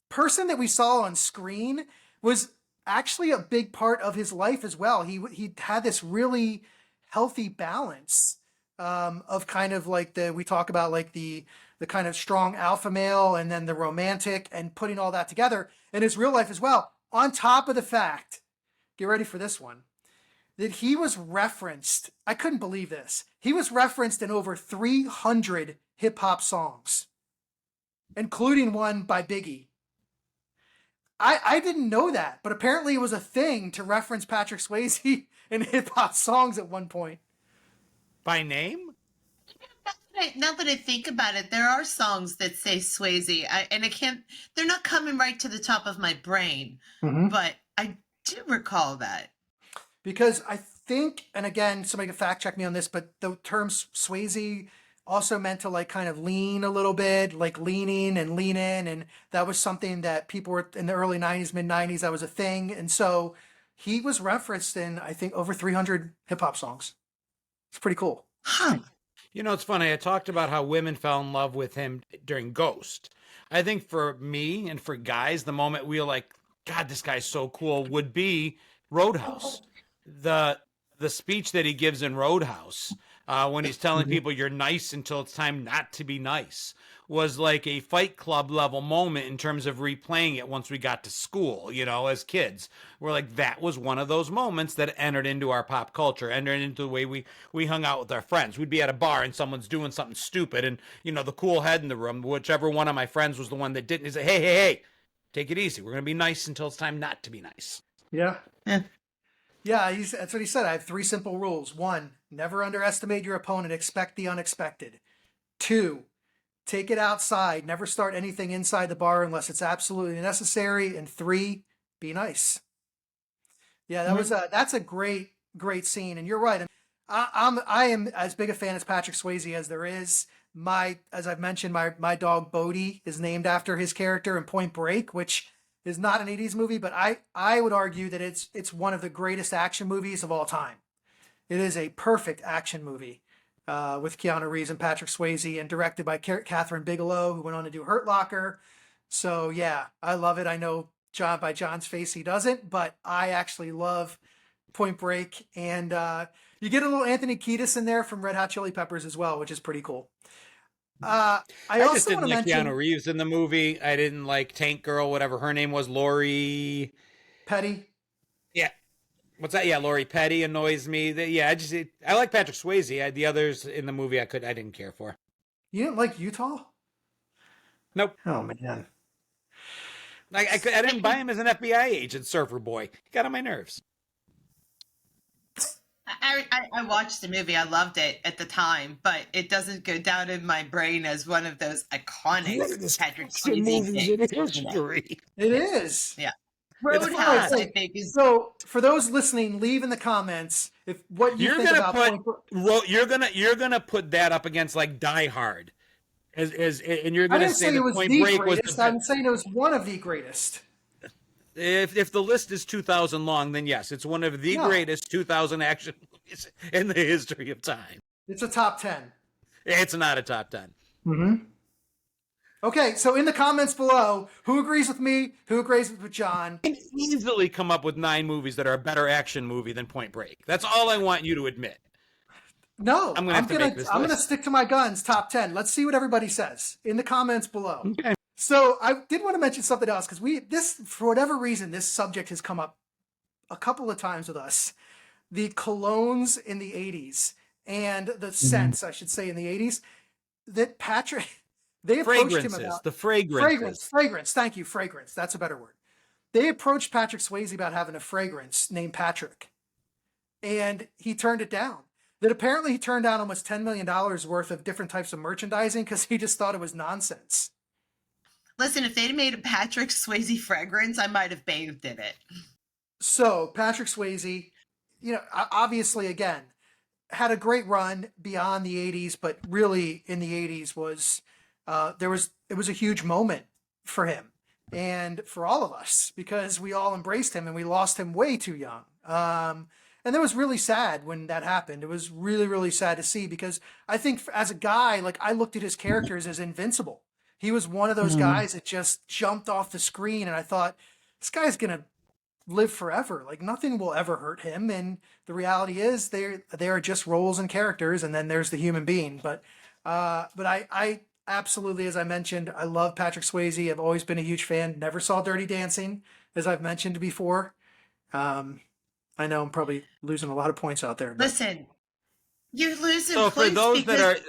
person that we saw on screen was actually a big part of his life as well. He had this really healthy balance of kind of like we talk about like the kind of strong alpha male and then the romantic and putting all that together in his real life as well. On top of the fact, get ready for this one, that he was referenced. I couldn't believe this. He was referenced in over 300 hip hop songs, including one by Biggie. I didn't know that, but apparently it was a thing to reference Patrick Swayze in hip hop songs at one point. By name? Now that I think about it, there are songs that say Swayze, and I can't. They're not coming right to the top of my brain, but I do recall that. Because I think, and again, somebody can fact check me on this, but the term Swayze also meant to like kind of lean a little bit, like leaning and lean in, and that was something that people were in the early 90s, mid 90s, that was a thing. And so he was referenced in, I think, over 300 hip hop songs. It's pretty cool. Huh. You know, it's funny. I talked about how women fell in love with him during Ghost. I think for me and for guys, the moment we were like, God, this guy's so cool, would be Roadhouse. The speech that he gives in Roadhouse, when he's telling people you're nice until it's time not to be nice, was like a Fight Club level moment in terms of replaying it once we got to school, you know, as kids. We're like, that was one of those moments that entered into our pop culture, entered into the way we hung out with our friends. We'd be at a bar and someone's doing something stupid, and, you know, the cool head in the room, whichever one of my friends was the one that didn't, he said, hey, take it easy. We're going to be nice until it's time not to be nice. Yeah. Yeah. Yeah, that's what he said. I have 3 simple rules. 1, never underestimate your opponent. Expect the unexpected. 2, take it outside. Never start anything inside the bar unless it's absolutely necessary. And 3, be nice. Yeah, that's a great scene. And you're right. I am as big a fan as Patrick Swayze as there is. As I've mentioned, my dog Bodie is named after his character in Point Break, which is not an 80s movie, but I would argue that it's one of the greatest action movies of all time. It is a perfect action movie with Keanu Reeves and Patrick Swayze, and directed by Catherine Bigelow, who went on to do Hurt Locker. So yeah, I love it. I know by John's face he doesn't, but I actually love Point Break. And you get a little Anthony Kiedis in there from Red Hot Chili Peppers as well, which is pretty cool. I just also didn't want to like mention Keanu Reeves in the movie. I didn't like Tank Girl, whatever her name was, Lori Petty. Yeah. What's that? Yeah, Lori Petty annoys me. I like Patrick Swayze. The others in the movie I didn't care for. You didn't like Utah? Nope. Oh man. I didn't buy him as an FBI agent, surfer boy. He got on my nerves. I watched the movie. I loved it at the time, but it doesn't go down in my brain as one of those iconic Patrick Swayze things. It is. Yeah. Roadhouse, I think, is. So for those listening, leave in the comments if what you think about. You're gonna put that up against like Die Hard, and you're gonna say it was Point the Break greatest. was. I'm saying it was one of the greatest. If the list is 2,000 long, then yes, it's one of the greatest 2,000 action movies in the history of time. It's a top 10. It's not a top 10. Mm-hmm. Okay, so in the comments below, who agrees with me? Who agrees with John? I can easily come up with 9 movies that are a better action movie than Point Break. That's all I want you to admit. No, I'm gonna stick to my guns. Top 10. Let's see what everybody says in the comments below. Okay. So I did want to mention something else because for whatever reason, this subject has come up a couple of times with us. The colognes in the 80s and the scents, I should say, in the 80s that they approached him about the fragrances. Fragrance. Thank you. Fragrance. That's a better word. They approached Patrick Swayze about having a fragrance named Patrick, and he turned it down. That apparently he turned down almost $10 million worth of different types of merchandising because he just thought it was nonsense. Listen, if they'd made a Patrick Swayze fragrance, I might have bathed in it. So Patrick Swayze, obviously, again, had a great run beyond the 80s, but really in the 80s was it was a huge moment for him and for all of us because we all embraced him and we lost him way too young. And that was really sad when that happened. It was really, really sad to see because I think as a guy, like I looked at his characters as invincible. He was one of those guys that just jumped off the screen, and I thought, this guy's going to live forever. Like nothing will ever hurt him. And the reality is they are just roles and characters. And then there's the human being. But I absolutely, as I mentioned, I love Patrick Swayze. I've always been a huge fan. Never saw Dirty Dancing, as I've mentioned before. I know I'm probably losing a lot of points out there. But Listen, you're losing So for points those because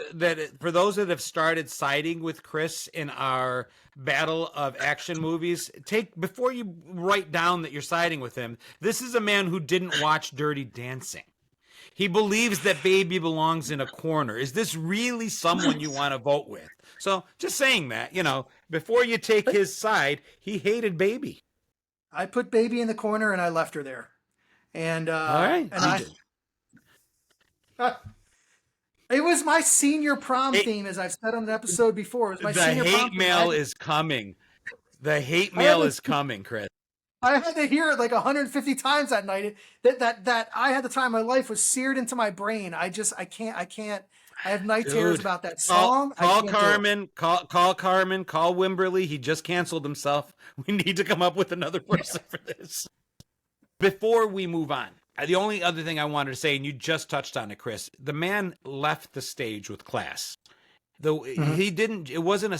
for those that have started siding with Chris in our battle of action movies, before you write down that you're siding with him, this is a man who didn't watch Dirty Dancing. He believes that baby belongs in a corner. Is this really someone you want to vote with? So just saying that, before you take his side, he hated baby. I put baby in the corner and I left her there. And All right. and it was my senior prom theme, as I've said on an episode before. It was my The senior prom hate theme. mail is coming. The hate mail is coming, Chris. I had to hear it like 150 times that night. That I had the time of my life was seared into my brain. I can't. I have night terrors about that song. Call Carmen. Call Carmen. Call Wimberly. He just canceled himself. We need to come up with another person for this. Before we move on, the only other thing I wanted to say, and you just touched on it, Chris, the man left the stage with class. Though he didn't, it wasn't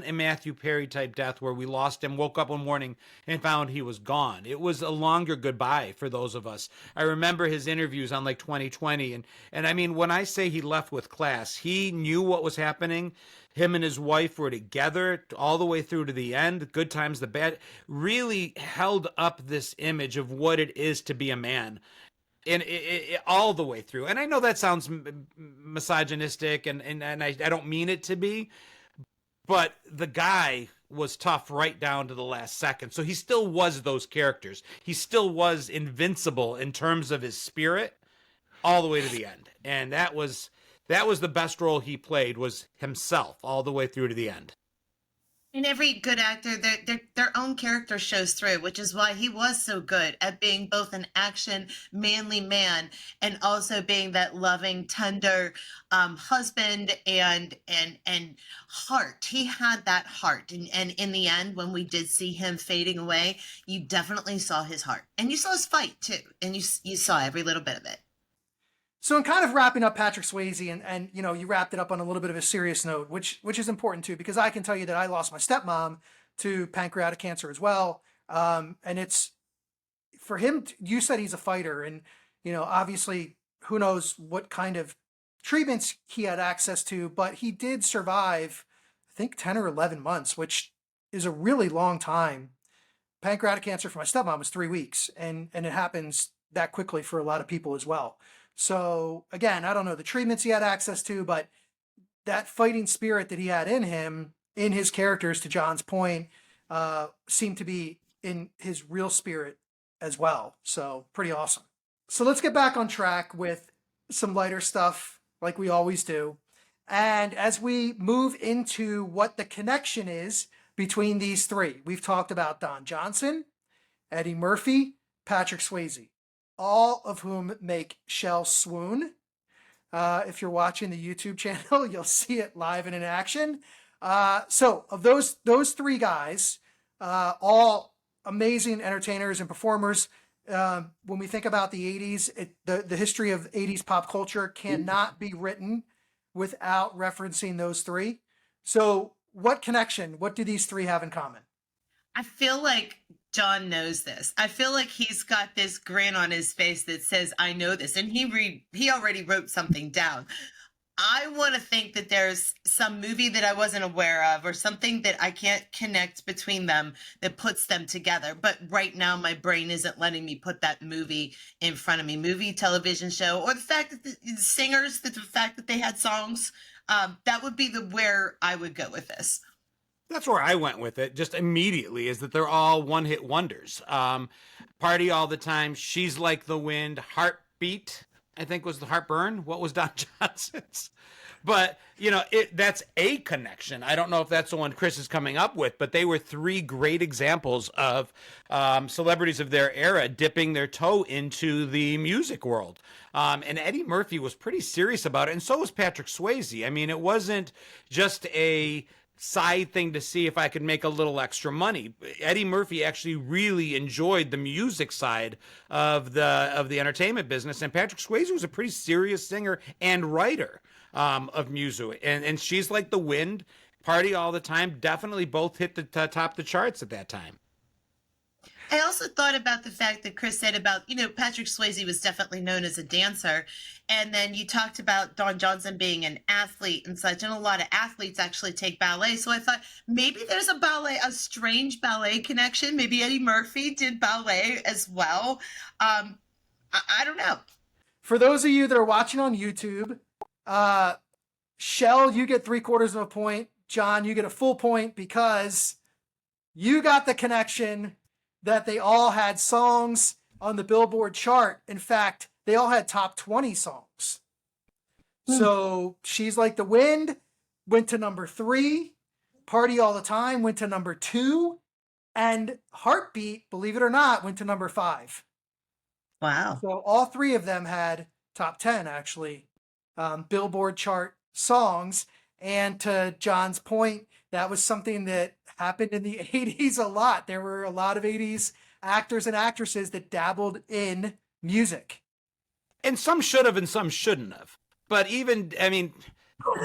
a Matthew Perry type death where we lost him, woke up one morning and found he was gone. It was a longer goodbye for those of us. I remember his interviews on like 2020. And I mean, when I say he left with class, he knew what was happening. Him and his wife were together all the way through to the end. The good times, the bad, really held up this image of what it is to be a man. And it all the way through. And I know that sounds misogynistic, and I don't mean it to be, but the guy was tough right down to the last second. So he still was those characters. He still was invincible in terms of his spirit all the way to the end. And that was the best role he played, was himself all the way through to the end. in every good actor, their own character shows through, which is why he was so good at being both an action, manly man and also being that loving, tender husband and heart. He had that heart, and in the end, when we did see him fading away, you definitely saw his heart, and you saw his fight too, and you saw every little bit of it. So in kind of wrapping up Patrick Swayze, and you know, you wrapped it up on a little bit of a serious note, which is important too, because I can tell you that I lost my stepmom to pancreatic cancer as well. And it's for him, you said he's a fighter, and you know, obviously who knows what kind of treatments he had access to, but he did survive, I think 10 or 11 months, which is a really long time. Pancreatic cancer for my stepmom was 3 weeks, and it happens that quickly for a lot of people as well. So again, I don't know the treatments he had access to, but that fighting spirit that he had in him, in his characters, to John's point, seemed to be in his real spirit as well. So pretty awesome. So let's get back on track with some lighter stuff like we always do. And as we move into what the connection is between these three, we've talked about Don Johnson, Eddie Murphy, Patrick Swayze, all of whom make Shell swoon. If you're watching the YouTube channel, you'll see it live and in action. So of those three guys, all amazing entertainers and performers. When we think about the 80s, the history of 80s pop culture cannot be written without referencing those three. So what do these three have in common? I feel like John knows this. I feel like he's got this grin on his face that says, I know this. And he already wrote something down. I want to think that there's some movie that I wasn't aware of, or something that I can't connect between them that puts them together. But right now, my brain isn't letting me put that movie in front of me. Movie, television show, or the fact that the singers, the fact that they had songs, that would be where I would go with this. That's where I went with it just immediately, is that they're all one-hit wonders. Party All the Time, She's Like the Wind, Heartbeat, I think was the Heartburn. What was Don Johnson's? But, you know, that's a connection. I don't know if that's the one Chris is coming up with, but they were three great examples of celebrities of their era dipping their toe into the music world. And Eddie Murphy was pretty serious about it, and so was Patrick Swayze. I mean, it wasn't just a side thing to see if I could make a little extra money. Eddie Murphy actually really enjoyed the music side of the entertainment business, and Patrick Swayze was a pretty serious singer and writer of music, and She's Like the Wind, Party All the Time, definitely both hit the top the charts at that time. I also thought about the fact that Chris said about, Patrick Swayze was definitely known as a dancer. And then you talked about Don Johnson being an athlete and such. And a lot of athletes actually take ballet. So I thought maybe there's a strange ballet connection. Maybe Eddie Murphy did ballet as well. I don't know. For those of you that are watching on YouTube, Shell, you get 3/4 of a point. John, you get a full point because you got the connection that they all had songs on the Billboard chart. In fact, they all had top 20 songs. So She's Like the Wind went to number 3. Party All the Time went to number 2. And Heartbeat, believe it or not, went to number 5. Wow. So all 3 of them had top 10, actually, Billboard chart songs. And to John's point, that was something that happened in the 80s a lot. There were a lot of 80s actors and actresses that dabbled in music. And some should have and some shouldn't have. But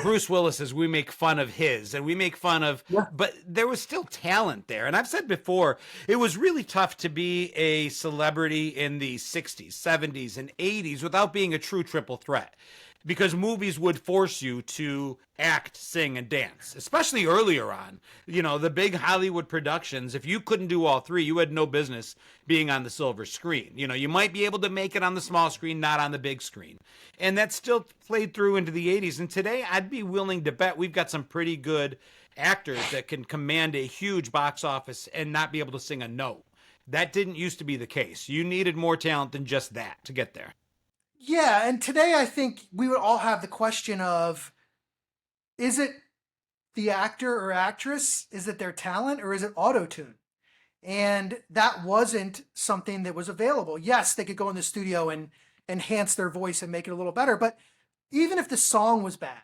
Bruce Willis's, we make fun of his and we make fun of, but there was still talent there. And I've said before, it was really tough to be a celebrity in the 60s, 70s, and 80s without being a true triple threat. Because movies would force you to act, sing, and dance, especially earlier on. The big Hollywood productions, if you couldn't do all 3, you had no business being on the silver screen. You might be able to make it on the small screen, not on the big screen. And that still played through into the 80s. And today, I'd be willing to bet we've got some pretty good actors that can command a huge box office and not be able to sing a note. That didn't used to be the case. You needed more talent than just that to get there. Yeah, and today I think we would all have the question of, is it the actor or actress? Is it their talent, or is it auto-tune? And that wasn't something that was available. Yes, they could go in the studio and enhance their voice and make it a little better, but even if the song was bad,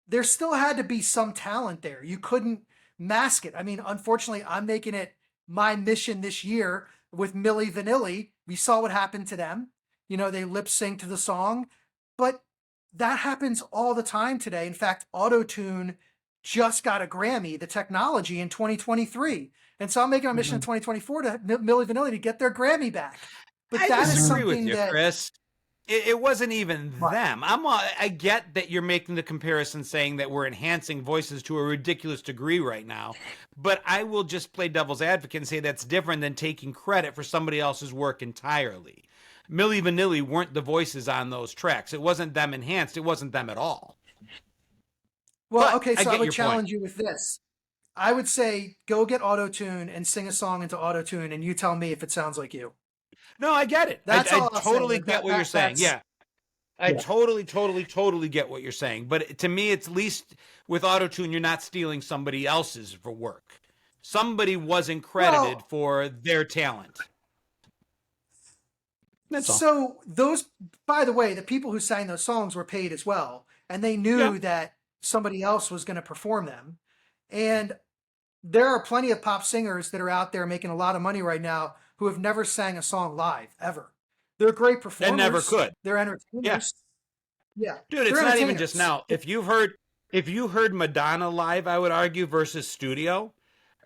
there still had to be some talent there. You couldn't mask it. Unfortunately, I'm making it my mission this year with Milli Vanilli. We saw what happened to them. They lip sync to the song, but that happens all the time today. In fact, auto-tune just got a Grammy, the technology, in 2023. And so I'm making a mission in 2024 to Milli Vanilli to get their Grammy back. But I disagree with you, Chris. It wasn't even them. I get that you're making the comparison saying that we're enhancing voices to a ridiculous degree right now, but I will just play devil's advocate and say that's different than taking credit for somebody else's work entirely. Milli Vanilli weren't the voices on those tracks. It wasn't them enhanced. It wasn't them at all. Well, okay, so I would challenge you with this. I would say go get auto-tune and sing a song into auto-tune, and you tell me if it sounds like you. No, I get it. I totally get what you're saying. Yeah. I totally get what you're saying. But to me, it's at least with auto-tune, you're not stealing somebody else's for work. Somebody wasn't credited for their talent. So those, by the way, the people who sang those songs were paid as well. And they knew that somebody else was going to perform them. And there are plenty of pop singers that are out there making a lot of money right now who have never sang a song live, ever. They're great performers. And never could. They're entertainers. Yeah. Dude, it's not even just now. If you heard Madonna live, I would argue, versus studio,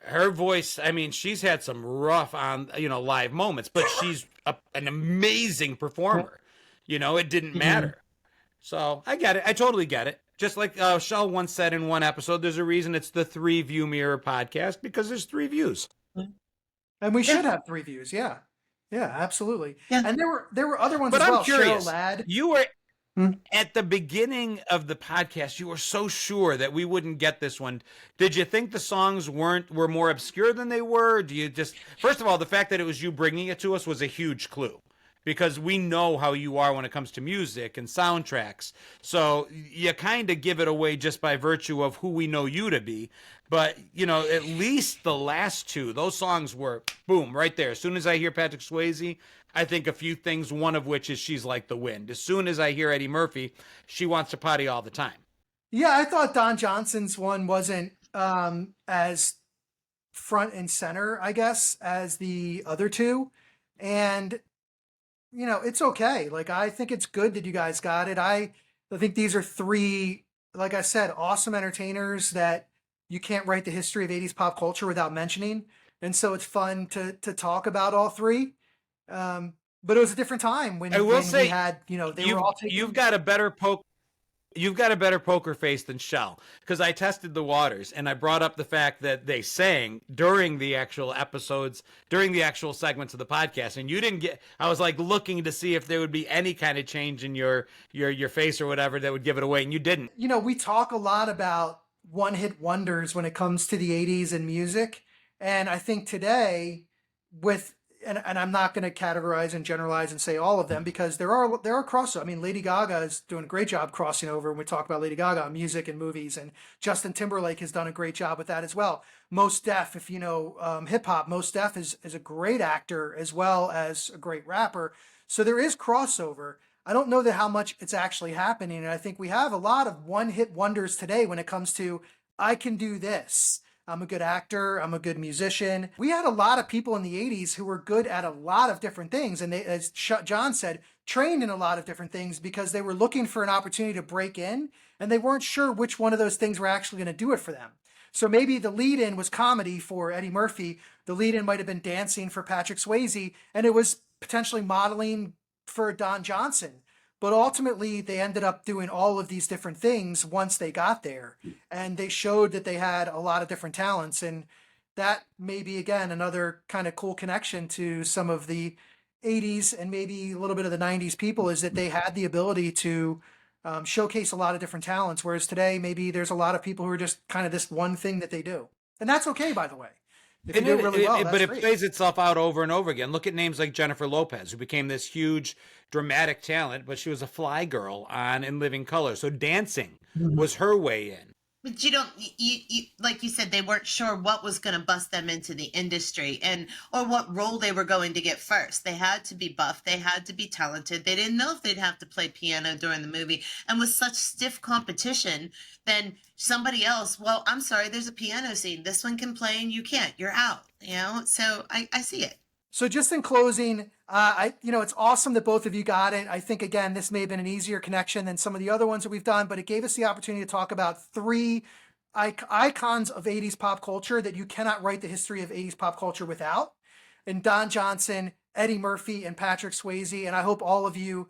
her voice, she's had some rough on, live moments, but she's an amazing performer. It didn't matter. So I get it. I totally get it. Just like Shell once said in one episode, there's a reason it's the 3 View Mirror podcast, because there's 3 views. And we should have 3 views. Yeah. Yeah, absolutely. Yeah. And there were other ones but as well. I'm curious. Cheryl Ladd. You were at the beginning of the podcast, you were so sure that we wouldn't get this one. Did you think the songs were more obscure than they were? Do you just, first of all, the fact that it was you bringing it to us was a huge clue, because we know how you are when it comes to music and soundtracks. So you kind of give it away just by virtue of who we know you to be. But, at least the last 2, those songs were boom right there. As soon as I hear Patrick Swayze, I think a few things, one of which is She's Like the Wind. As soon as I hear Eddie Murphy, She Wants to Party All the Time. Yeah, I thought Don Johnson's one wasn't as front and center, I guess, as the other two. And, it's okay. Like, I think it's good that you guys got it. I think these are three, like I said, awesome entertainers that you can't write the history of 80s pop culture without mentioning. And so it's fun to talk about all three. But it was a different time I will when say, we had, they were all taking. you've got a better You've got a better poker face than Shell, because I tested the waters and I brought up the fact that they sang during the actual episodes, during the actual segments of the podcast, and you didn't get. I was like looking to see if there would be any kind of change in your face or whatever that would give it away, and you didn't. We talk a lot about one-hit wonders when it comes to the 80s and music, and I think today with and I'm not going to categorize and generalize and say all of them, because there are crossovers. I mean, Lady Gaga is doing a great job crossing over when we talk about Lady Gaga music and movies, and Justin Timberlake has done a great job with that as well. Mos Def, if you know hip hop, Mos Def is a great actor as well as a great rapper. So there is crossover. I don't know that how much it's actually happening, and I think we have a lot of one-hit wonders today when it comes to I can do this. I'm a good actor. I'm a good musician. We had a lot of people in the 80s who were good at a lot of different things. And they, as John said, trained in a lot of different things because they were looking for an opportunity to break in, and they weren't sure which one of those things were actually going to do it for them. So maybe the lead-in was comedy for Eddie Murphy. The lead-in might have been dancing for Patrick Swayze, and it was potentially modeling for Don Johnson. But ultimately, they ended up doing all of these different things once they got there. And they showed that they had a lot of different talents. And that may be, again, another kind of cool connection to some of the 80s and maybe a little bit of the 90s people, is that they had the ability to showcase a lot of different talents. Whereas today, maybe there's a lot of people who are just kind of this one thing that they do. And that's okay, by the way. If you do it really well, but it great. plays itself out over and over again. Look at names like Jennifer Lopez, who became this huge dramatic talent, but she was a fly girl on In Living Color. So dancing was her way in. But you don't, you like you said, they weren't sure what was going to bust them into the industry or what role they were going to get first. They had to be buff. They had to be talented. They didn't know if they'd have to play piano during the movie. And with such stiff competition, then somebody else, well, I'm sorry, there's a piano scene. This one can play and you can't. You're out, So I see it. So just in closing, it's awesome that both of you got it. I think, again, this may have been an easier connection than some of the other ones that we've done, but it gave us the opportunity to talk about three icons of 80s pop culture that you cannot write the history of 80s pop culture without. And Don Johnson, Eddie Murphy, and Patrick Swayze. And I hope all of you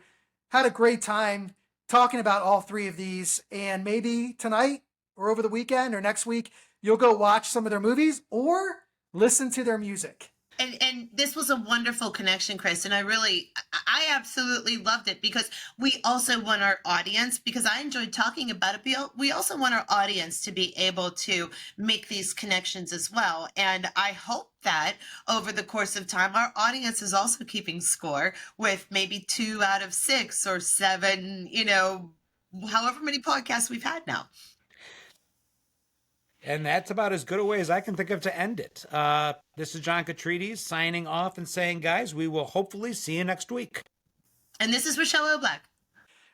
had a great time talking about all three of these. And maybe tonight or over the weekend or next week, you'll go watch some of their movies or listen to their music. And this was a wonderful connection, Chris. And I absolutely loved it, because we also want our audience, because I enjoyed talking about it, we also want our audience to be able to make these connections as well. And I hope that over the course of time, our audience is also keeping score with maybe 2 out of 6 or 7, however many podcasts we've had now. And that's about as good a way as I can think of to end it. This is John Catrides signing off and saying, guys, we will hopefully see you next week. And this is Rochelle O'Black.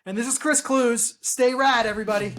And this is Chris Clues. Stay rad, everybody.